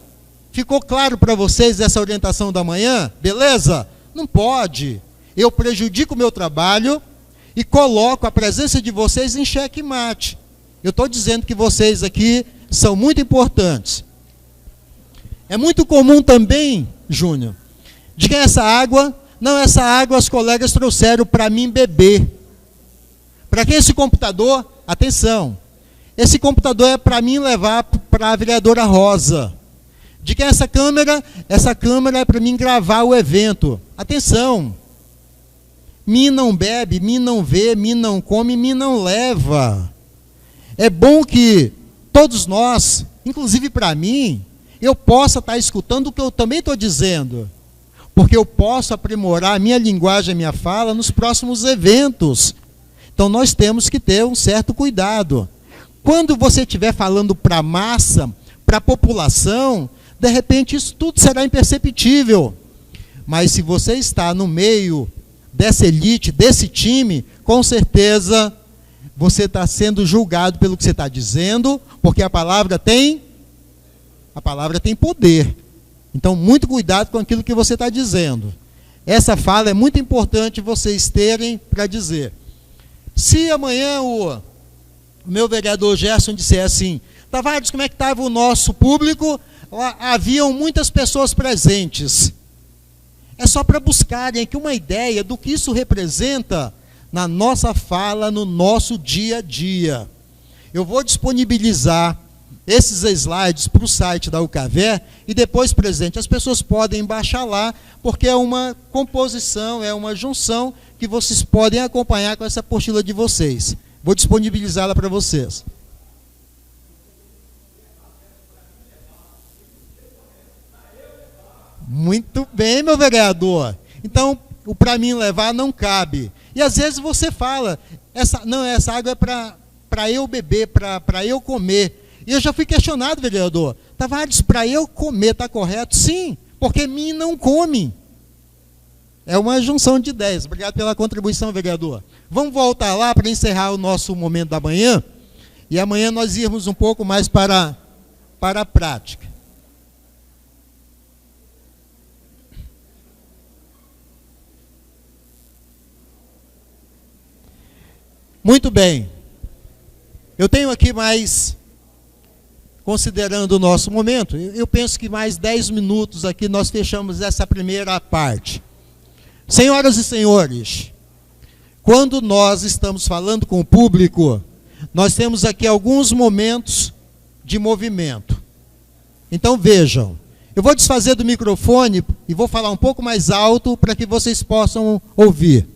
ficou claro para vocês essa orientação da manhã? Beleza? Não pode. Eu prejudico o meu trabalho e coloco a presença de vocês em xeque-mate. Eu estou dizendo que vocês aqui são muito importantes. É muito comum também, Júnior, de que essa água, não, essa água os colegas trouxeram para mim beber. Para quem esse computador? Atenção, esse computador é para mim levar para a vereadora Rosa. De que essa câmera é para mim gravar o evento. Atenção, mim não bebe, mim não vê, mim não come, mim não leva. É bom que todos nós, inclusive para mim, eu possa estar escutando o que eu também estou dizendo, porque eu posso aprimorar a minha linguagem, a minha fala nos próximos eventos. Então nós temos que ter um certo cuidado. Quando você estiver falando para a massa, para a população, de repente isso tudo será imperceptível. Mas se você está no meio dessa elite, desse time, com certeza você está sendo julgado pelo que você está dizendo, porque a palavra tem poder. Então, muito cuidado com aquilo que você está dizendo. Essa fala é muito importante vocês terem para dizer. Se amanhã o meu vereador Gerson disser assim, Tavares, como é que estava o nosso público? Haviam muitas pessoas presentes. É só para buscarem aqui uma ideia do que isso representa na nossa fala, no nosso dia a dia. Eu vou disponibilizar esses slides para o site da UCAVE e depois, presidente, as pessoas podem baixar lá, porque é uma composição, é uma junção que vocês podem acompanhar com essa apostila de vocês. Vou disponibilizá-la para vocês. Muito bem, meu vereador. Então, o para mim levar não cabe. E às vezes você fala, essa água é para eu beber, para eu comer. E eu já fui questionado, vereador. Tavares, para eu comer, está correto? Sim, porque mim não come. É uma junção de ideias. Obrigado pela contribuição, vereador. Vamos voltar lá para encerrar o nosso momento da manhã. E amanhã nós irmos um pouco mais para a prática. Muito bem. Eu tenho aqui mais, considerando o nosso momento, eu penso que mais 10 minutos aqui nós fechamos essa primeira parte. Senhoras e senhores, quando nós estamos falando com o público, nós temos aqui alguns momentos de movimento. Então vejam, eu vou desfazer do microfone e vou falar um pouco mais alto para que vocês possam ouvir.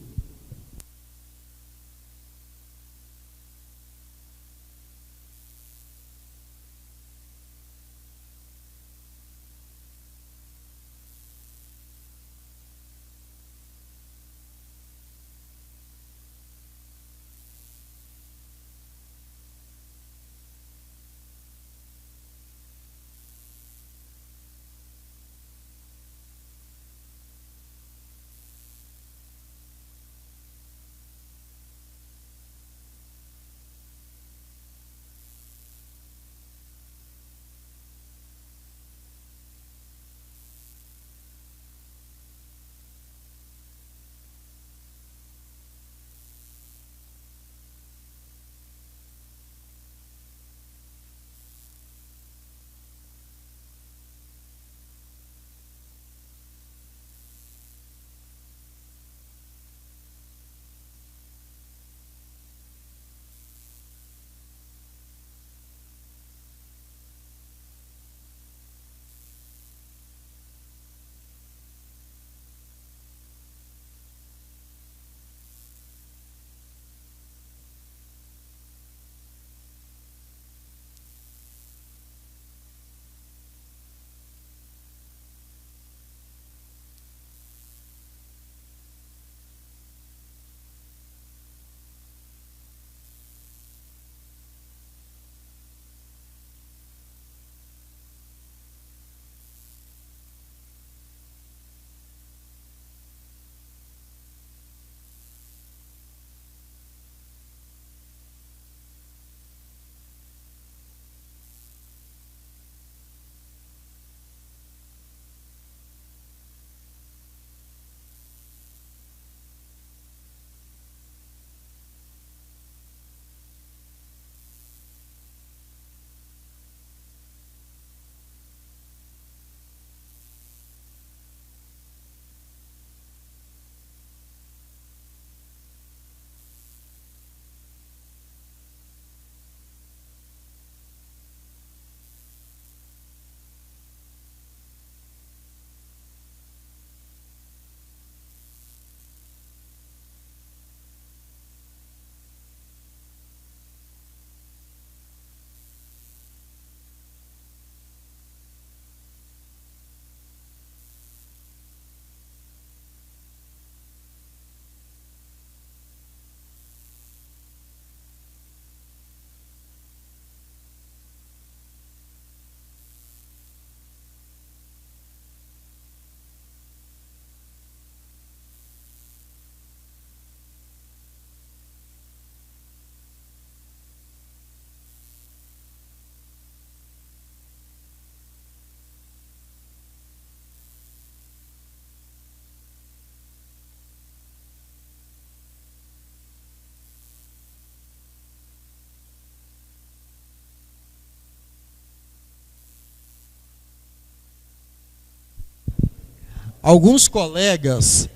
Alguns colegas,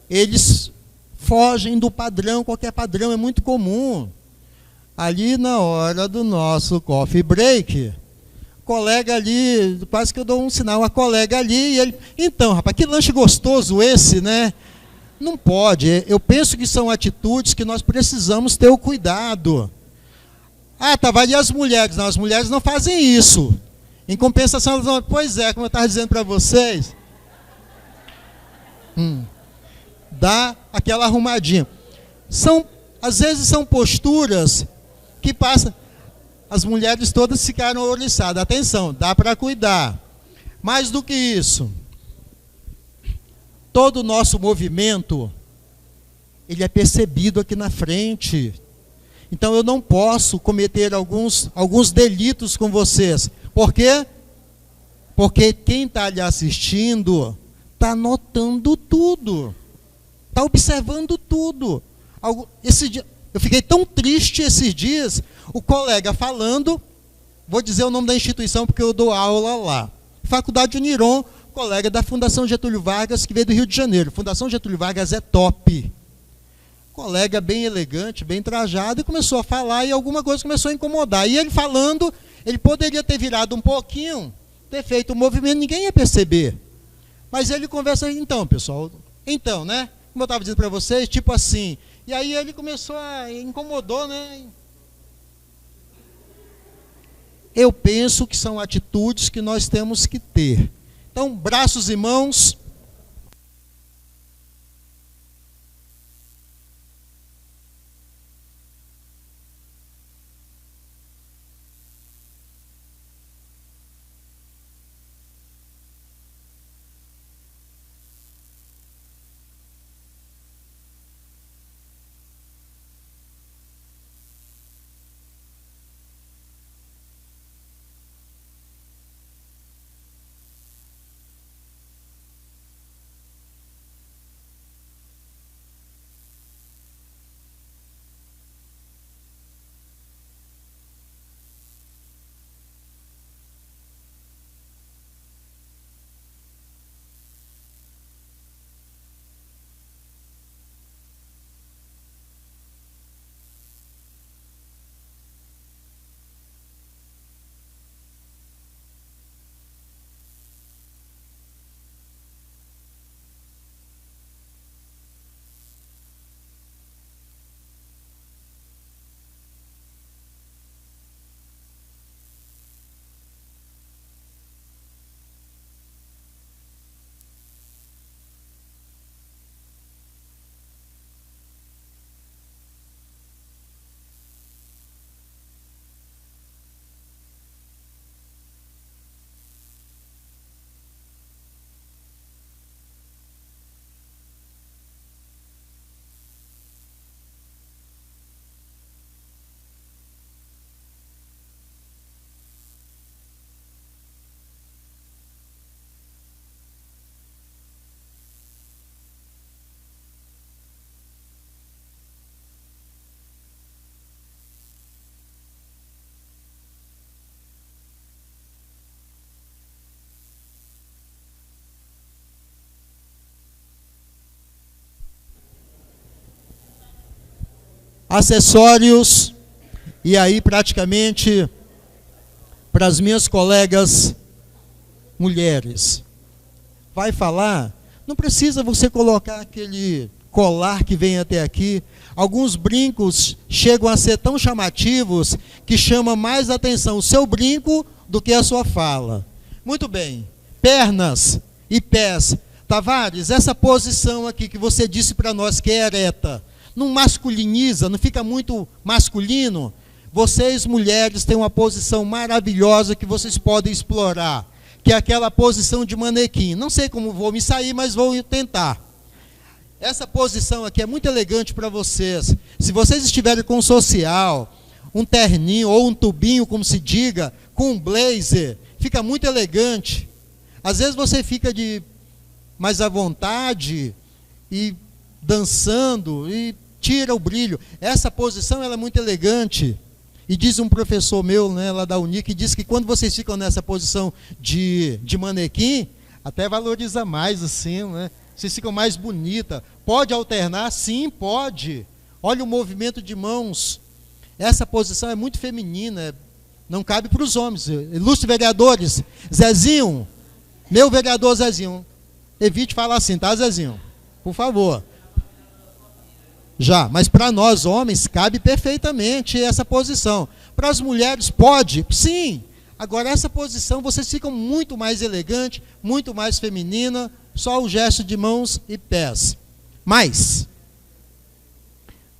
eles fogem do padrão, qualquer padrão, é muito comum. Ali na hora do nosso coffee break, o colega ali, quase que eu dou um sinal, a colega ali, e ele, então, rapaz, que lanche gostoso esse, né? Não pode. Eu penso que são atitudes que nós precisamos ter o cuidado. Ah, tá, vai, e as mulheres? Não, as mulheres não fazem isso. Em compensação, elas não, pois é, como eu estava dizendo para vocês, dá aquela arrumadinha. Às vezes são posturas que passam. As mulheres todas ficaram ouriçadas. Atenção, dá para cuidar. Mais do que isso, todo o nosso movimento, ele é percebido aqui na frente. Então eu não posso cometer alguns delitos com vocês. Por quê? Porque quem está ali assistindo está notando tudo. Está observando tudo. Eu fiquei tão triste esses dias, o colega falando, vou dizer o nome da instituição porque eu dou aula lá. Faculdade Uniron, colega da Fundação Getúlio Vargas, que veio do Rio de Janeiro. Fundação Getúlio Vargas é top. Colega bem elegante, bem trajado, e começou a falar e alguma coisa começou a incomodar. E ele falando, ele poderia ter virado um pouquinho, ter feito um movimento, ninguém ia perceber. Mas ele conversa, então, pessoal, então, né? Como eu estava dizendo para vocês, tipo assim. E aí ele começou incomodou, né? Eu penso que são atitudes que nós temos que ter. Então, braços e mãos. Acessórios, e aí praticamente para as minhas colegas mulheres. Vai falar, não precisa você colocar aquele colar que vem até aqui. Alguns brincos chegam a ser tão chamativos que chama mais atenção o seu brinco do que a sua fala. Muito bem, pernas e pés. Tavares, essa posição aqui que você disse para nós que é ereta, não masculiniza, não fica muito masculino? Vocês, mulheres, têm uma posição maravilhosa que vocês podem explorar, que é aquela posição de manequim. Não sei como vou me sair, mas vou tentar. Essa posição aqui é muito elegante para vocês. Se vocês estiverem com um social, um terninho ou um tubinho, como se diga, com um blazer, fica muito elegante. Às vezes você fica mais à vontade e dançando e tira o brilho. Essa posição ela é muito elegante. E diz um professor meu, né, lá da Uni, que diz que quando vocês ficam nessa posição de manequim, até valoriza mais assim, né? Vocês ficam mais bonita. Pode alternar? Sim, pode. Olha o movimento de mãos. Essa posição é muito feminina, não cabe para os homens. Ilustres vereadores, Zezinho, meu vereador Zezinho, evite falar assim, tá, Zezinho? Por favor. Já, mas para nós homens cabe perfeitamente essa posição. Para as mulheres pode? Sim. Agora essa posição vocês ficam muito mais elegante, muito mais feminina, só o gesto de mãos e pés. Mas,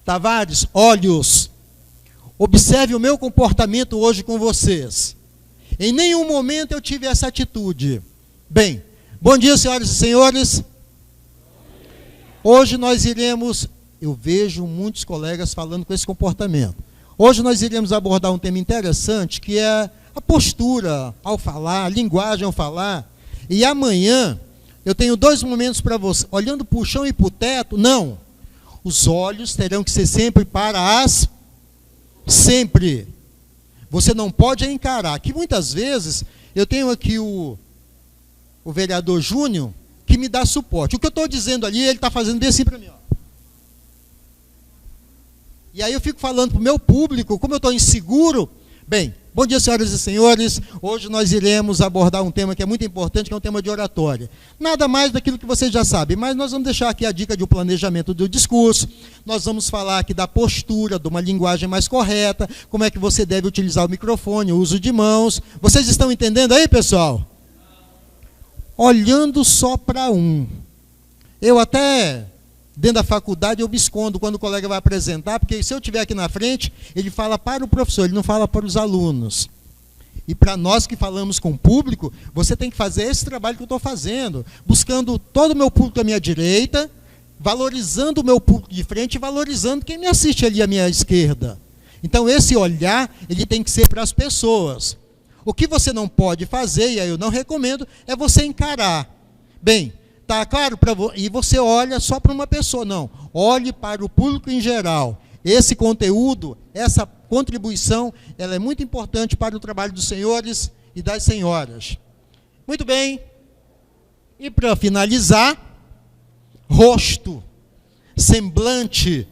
Tavares, olhos, observe o meu comportamento hoje com vocês. Em nenhum momento eu tive essa atitude. Bem, bom dia, senhoras e senhores. Hoje nós iremos, eu vejo muitos colegas falando com esse comportamento. Hoje nós iremos abordar um tema interessante, que é a postura ao falar, a linguagem ao falar. E amanhã eu tenho 2 momentos para você, olhando para o chão e para o teto, não. Os olhos terão que ser sempre para as... Sempre. Você não pode encarar. Que muitas vezes, eu tenho aqui o vereador Júnior, que me dá suporte. O que eu estou dizendo ali, ele está fazendo bem assim para mim. Ó. E aí eu fico falando para o meu público, como eu estou inseguro. Bem, bom dia, senhoras e senhores. Hoje nós iremos abordar um tema que é muito importante, que é um tema de oratória. Nada mais daquilo que vocês já sabem, mas nós vamos deixar aqui a dica de um planejamento do discurso. Nós vamos falar aqui da postura, de uma linguagem mais correta, como é que você deve utilizar o microfone, o uso de mãos. Vocês estão entendendo aí, pessoal? Olhando só para um. Eu até... Dentro da faculdade eu me escondo quando o colega vai apresentar, porque se eu estiver aqui na frente, ele fala para o professor, ele não fala para os alunos. E para nós que falamos com o público, você tem que fazer esse trabalho que eu estou fazendo, buscando todo o meu público à minha direita, valorizando o meu público de frente e valorizando quem me assiste ali à minha esquerda. Então esse olhar, ele tem que ser para as pessoas. O que você não pode fazer, e aí eu não recomendo, é você encarar. Bem, tá claro para você? E você olha só para uma pessoa, não. Olhe para o público em geral. Esse conteúdo, essa contribuição, ela é muito importante para o trabalho dos senhores e das senhoras. Muito bem. E para finalizar, rosto, semblante,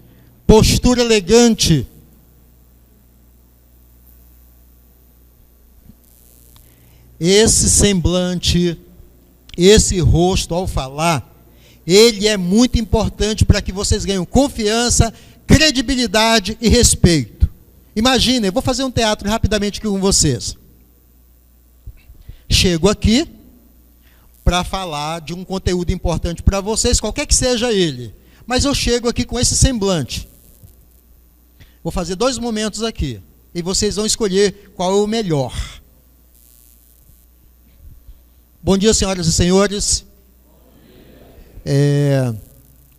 postura elegante. Esse semblante, esse rosto ao falar, ele é muito importante para que vocês ganhem confiança, credibilidade e respeito. Imagina, eu vou fazer um teatro rapidamente aqui com vocês. Chego aqui para falar de um conteúdo importante para vocês, qualquer que seja ele. Mas eu chego aqui com esse semblante. Vou fazer 2 momentos aqui. E vocês vão escolher qual é o melhor. Bom dia, senhoras e senhores.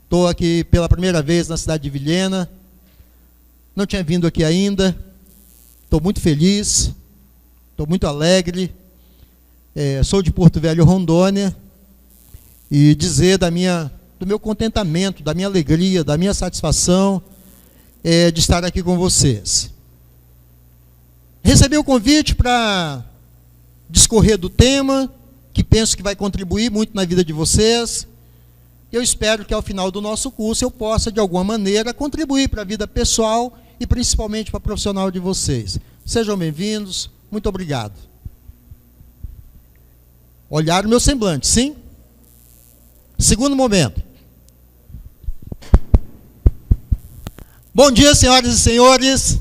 Estou aqui pela primeira vez na cidade de Vilhena. Não tinha vindo aqui ainda. Estou muito feliz. Estou muito alegre. Sou de Porto Velho, Rondônia. E dizer do meu contentamento, da minha alegria, da minha satisfação de estar aqui com vocês. Recebi o convite para discorrer do tema, que penso que vai contribuir muito na vida de vocês. Eu espero que ao final do nosso curso eu possa, de alguma maneira, contribuir para a vida pessoal e principalmente para a profissional de vocês. Sejam bem-vindos, muito obrigado. Olhar o meu semblante, sim? Segundo momento. Bom dia, senhoras e senhores.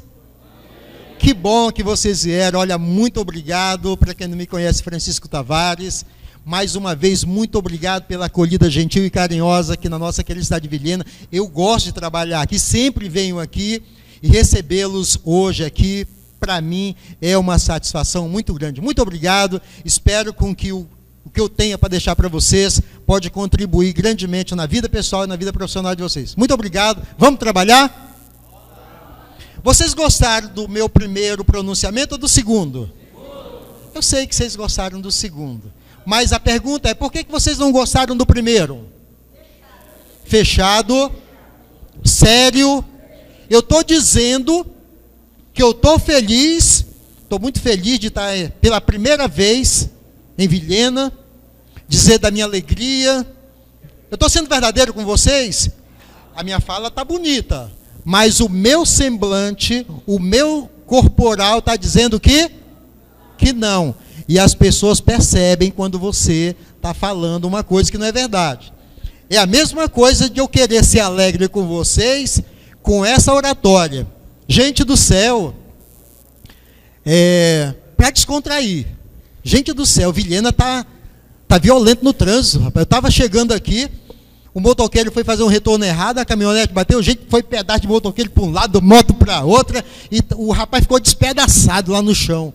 Que bom que vocês vieram. Olha, muito obrigado. Para quem não me conhece, Francisco Tavares. Mais uma vez, muito obrigado pela acolhida gentil e carinhosa aqui na nossa querida cidade de Vilhena. Eu gosto de trabalhar aqui, sempre venho aqui e recebê-los hoje aqui, para mim, é uma satisfação muito grande. Muito obrigado. Espero que o que eu tenha para deixar para vocês pode contribuir grandemente na vida pessoal e na vida profissional de vocês. Muito obrigado. Vamos trabalhar? Vocês gostaram do meu primeiro pronunciamento ou do segundo? Eu sei que vocês gostaram do segundo. Mas a pergunta é, por que vocês não gostaram do primeiro? Fechado. Sério. Eu estou dizendo que eu estou feliz, estou muito feliz de estar pela primeira vez em Vilhena, dizer da minha alegria. Eu estou sendo verdadeiro com vocês. a minha fala está bonita, mas o meu semblante, o meu corporal está dizendo que não. E as pessoas percebem quando você está falando uma coisa que não é verdade. É a mesma coisa de eu querer ser alegre com vocês, com essa oratória. Gente do céu, para descontrair. Gente do céu, Vilhena tá violento no trânsito, rapaz. Eu estava chegando aqui, o motoqueiro foi fazer um retorno errado, a caminhonete bateu, gente foi pedaço de motoqueiro para um lado, moto para outra, e o rapaz ficou despedaçado lá no chão.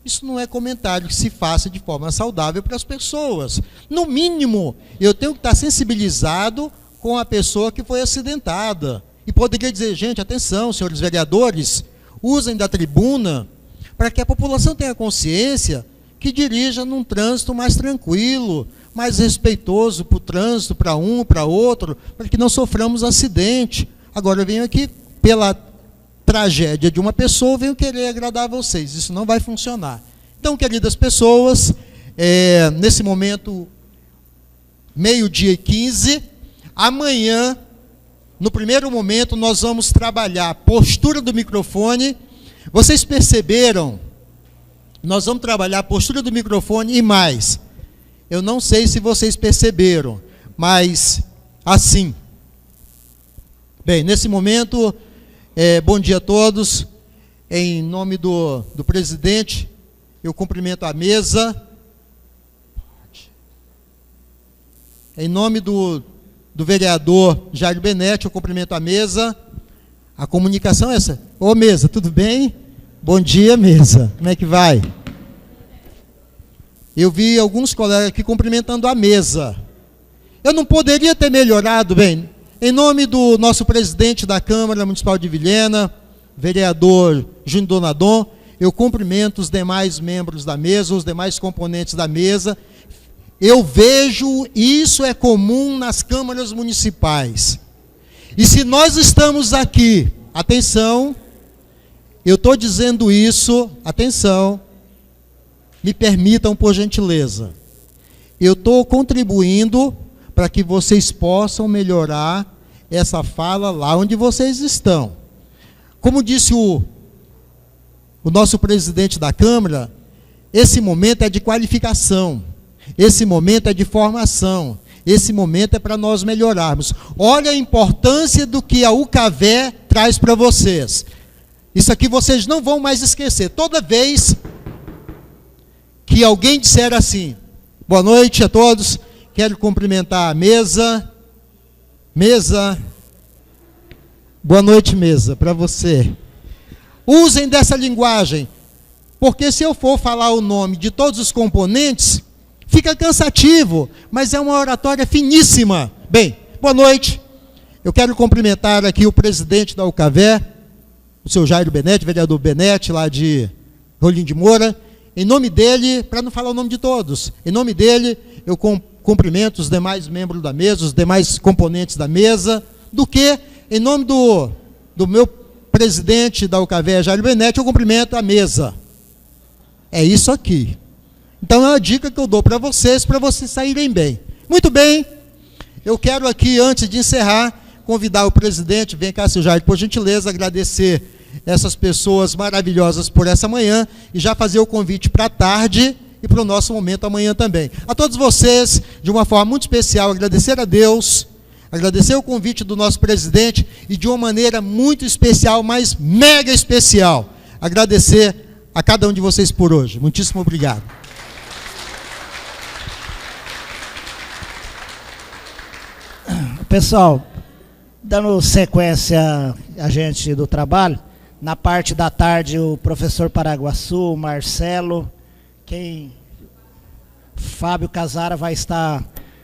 Isso não é comentário que se faça de forma saudável para as pessoas. No mínimo, eu tenho que estar sensibilizado com a pessoa que foi acidentada. E poderia dizer, gente, atenção, senhores vereadores, usem da tribuna para que a população tenha consciência que dirija num trânsito mais tranquilo, mais respeitoso para o trânsito, para um, para outro, para que não soframos acidente. Agora eu venho aqui pela tragédia de uma pessoa, venho querer agradar a vocês. Isso não vai funcionar. Então, queridas pessoas, nesse momento, 12h15, amanhã, no primeiro momento, nós vamos trabalhar a postura do microfone. Vocês perceberam? Nós vamos trabalhar a postura do microfone e mais. Eu não sei se vocês perceberam, mas assim. Bem, nesse momento, bom dia a todos. Em nome do presidente, eu cumprimento a mesa. Em nome do vereador Jairo Benetti, eu cumprimento a mesa. A comunicação é essa. Ô, mesa, tudo bem? Bom dia, mesa. Como é que vai? Eu vi alguns colegas aqui cumprimentando a mesa. Eu não poderia ter melhorado, bem. Em nome do nosso presidente da Câmara Municipal de Vilhena, vereador Júnior Donadon, eu cumprimento os demais membros da mesa, os demais componentes da mesa. Eu vejo, isso é comum nas câmaras municipais. E se nós estamos aqui, atenção, eu estou dizendo isso, atenção, me permitam por gentileza. Eu estou contribuindo para que vocês possam melhorar essa fala lá onde vocês estão. Como disse o nosso presidente da Câmara, esse momento é de qualificação, esse momento é de formação, esse momento é para nós melhorarmos. Olha a importância do que a UCAVÉ traz para vocês. Isso aqui vocês não vão mais esquecer. Toda vez que alguém disser assim, boa noite a todos, quero cumprimentar a mesa. Mesa, boa noite, mesa, para você. Usem dessa linguagem, porque se eu for falar o nome de todos os componentes, fica cansativo, mas é uma oratória finíssima. Bem, boa noite. Eu quero cumprimentar aqui o presidente da UCAVÉ, o seu Jairo Benetti, vereador Benetti, lá de Rolim de Moura. Em nome dele, para não falar o nome de todos, em nome dele, eu cumprimento os demais membros da mesa, os demais componentes da mesa, do que, em nome do meu presidente da UCAVÉ, Jairo Benetti, eu cumprimento a mesa. É isso aqui. Então é uma dica que eu dou para vocês saírem bem. Muito bem, eu quero aqui, antes de encerrar, convidar o presidente, vem cá, seu Jairo, por gentileza, agradecer essas pessoas maravilhosas por essa manhã e já fazer o convite para a tarde e para o nosso momento amanhã também. A todos vocês, de uma forma muito especial, agradecer a Deus, agradecer o convite do nosso presidente e de uma maneira muito especial, mas mega especial, agradecer a cada um de vocês por hoje. Muitíssimo obrigado. Pessoal, dando sequência a gente do trabalho, na parte da tarde o professor Paraguaçu, o Marcelo, Fábio Casara vai estar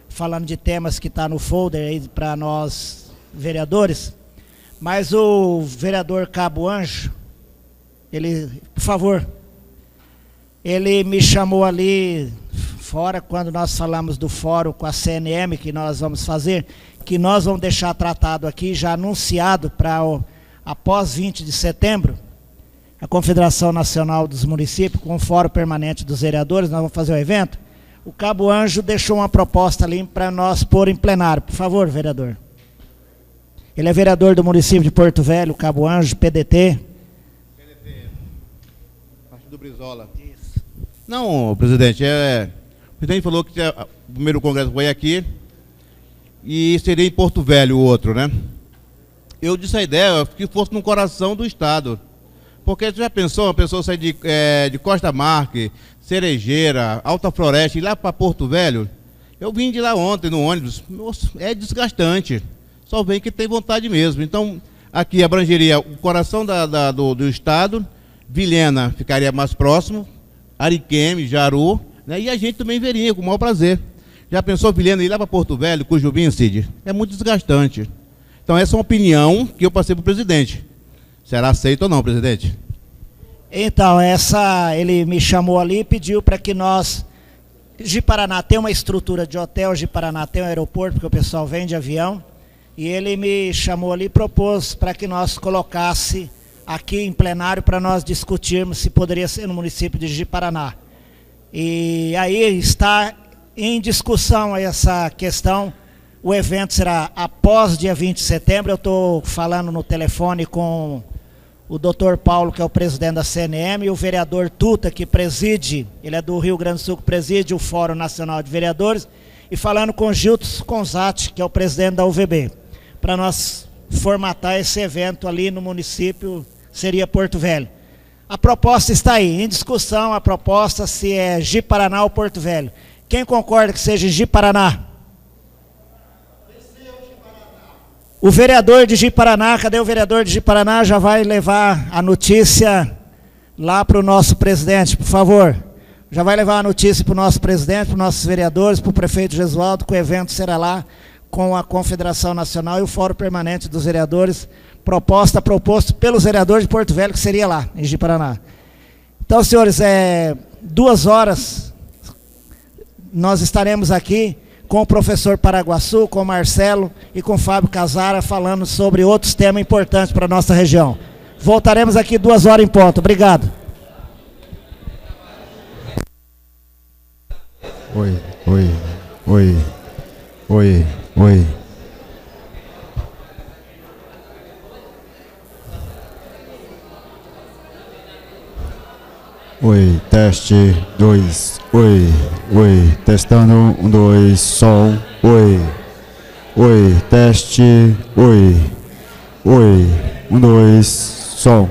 falando de temas que está no folder aí para nós vereadores, mas o vereador Cabo Anjo, ele, por favor, ele me chamou ali fora, quando nós falamos do fórum com a CNM, que nós vamos fazer, que nós vamos deixar tratado aqui, já anunciado para após 20 de setembro, a Confederação Nacional dos Municípios, com o Fórum Permanente dos Vereadores, nós vamos fazer o evento. O Cabo Anjo deixou uma proposta ali para nós pôr em plenário. Por favor, vereador. Ele é vereador do município de Porto Velho, Cabo Anjo, PDT. Partido do Brizola. Isso. Não, presidente, o presidente falou que o primeiro congresso foi aqui e seria em Porto Velho o outro, né? Eu disse a ideia que fosse no coração do estado. Porque você já pensou, uma pessoa sair de Costa Marque, Cerejeira, Alta Floresta e ir lá para Porto Velho? Eu vim de lá ontem no ônibus. Nossa, é desgastante. Só vem que tem vontade mesmo. Então, aqui abrangeria o coração do estado, Vilhena ficaria mais próximo, Ariquemes, Jaru, né? E a gente também veria com o maior prazer. Já pensou Vilhena ir lá para Porto Velho, Cujubim, Cid? É muito desgastante. Então, essa é uma opinião que eu passei para o presidente. Será aceito ou não, presidente? Então, ele me chamou ali e pediu para que nós... Ji-Paraná tem uma estrutura de hotel, Ji-Paraná tem um aeroporto, porque o pessoal vem de avião, e ele me chamou ali e propôs para que nós colocasse aqui em plenário para nós discutirmos se poderia ser no município de Ji-Paraná. E aí está em discussão essa questão. O evento será após dia 20 de setembro, eu estou falando no telefone com o doutor Paulo, que é o presidente da CNM, e o vereador Tuta, que preside, ele é do Rio Grande do Sul, que preside o Fórum Nacional de Vereadores, e falando com Gilton Conzatti, que é o presidente da UVB, para nós formatar esse evento ali no município, seria Porto Velho. A proposta está aí, em discussão, a proposta se é Ji-Paraná ou Porto Velho. Quem concorda que seja Ji-Paraná? O vereador de Ji-Paraná, cadê o vereador de Ji-Paraná? Já vai levar a notícia lá para o nosso presidente, por favor. Já vai levar a notícia para o nosso presidente, para os nossos vereadores, para o prefeito Gesualdo, que o evento será lá com a Confederação Nacional e o Fórum Permanente dos Vereadores, proposto pelos vereadores de Porto Velho, que seria lá, em Ji-Paraná. Então, senhores, 2 horas nós estaremos aqui com o professor Paraguaçu, com o Marcelo e com o Fábio Casara, falando sobre outros temas importantes para a nossa região. Voltaremos aqui 2 horas em ponto. Obrigado. Oi. Oi, teste 2. Oi, testando 1, 2, som. Oi, teste. Oi, 1, 2, som.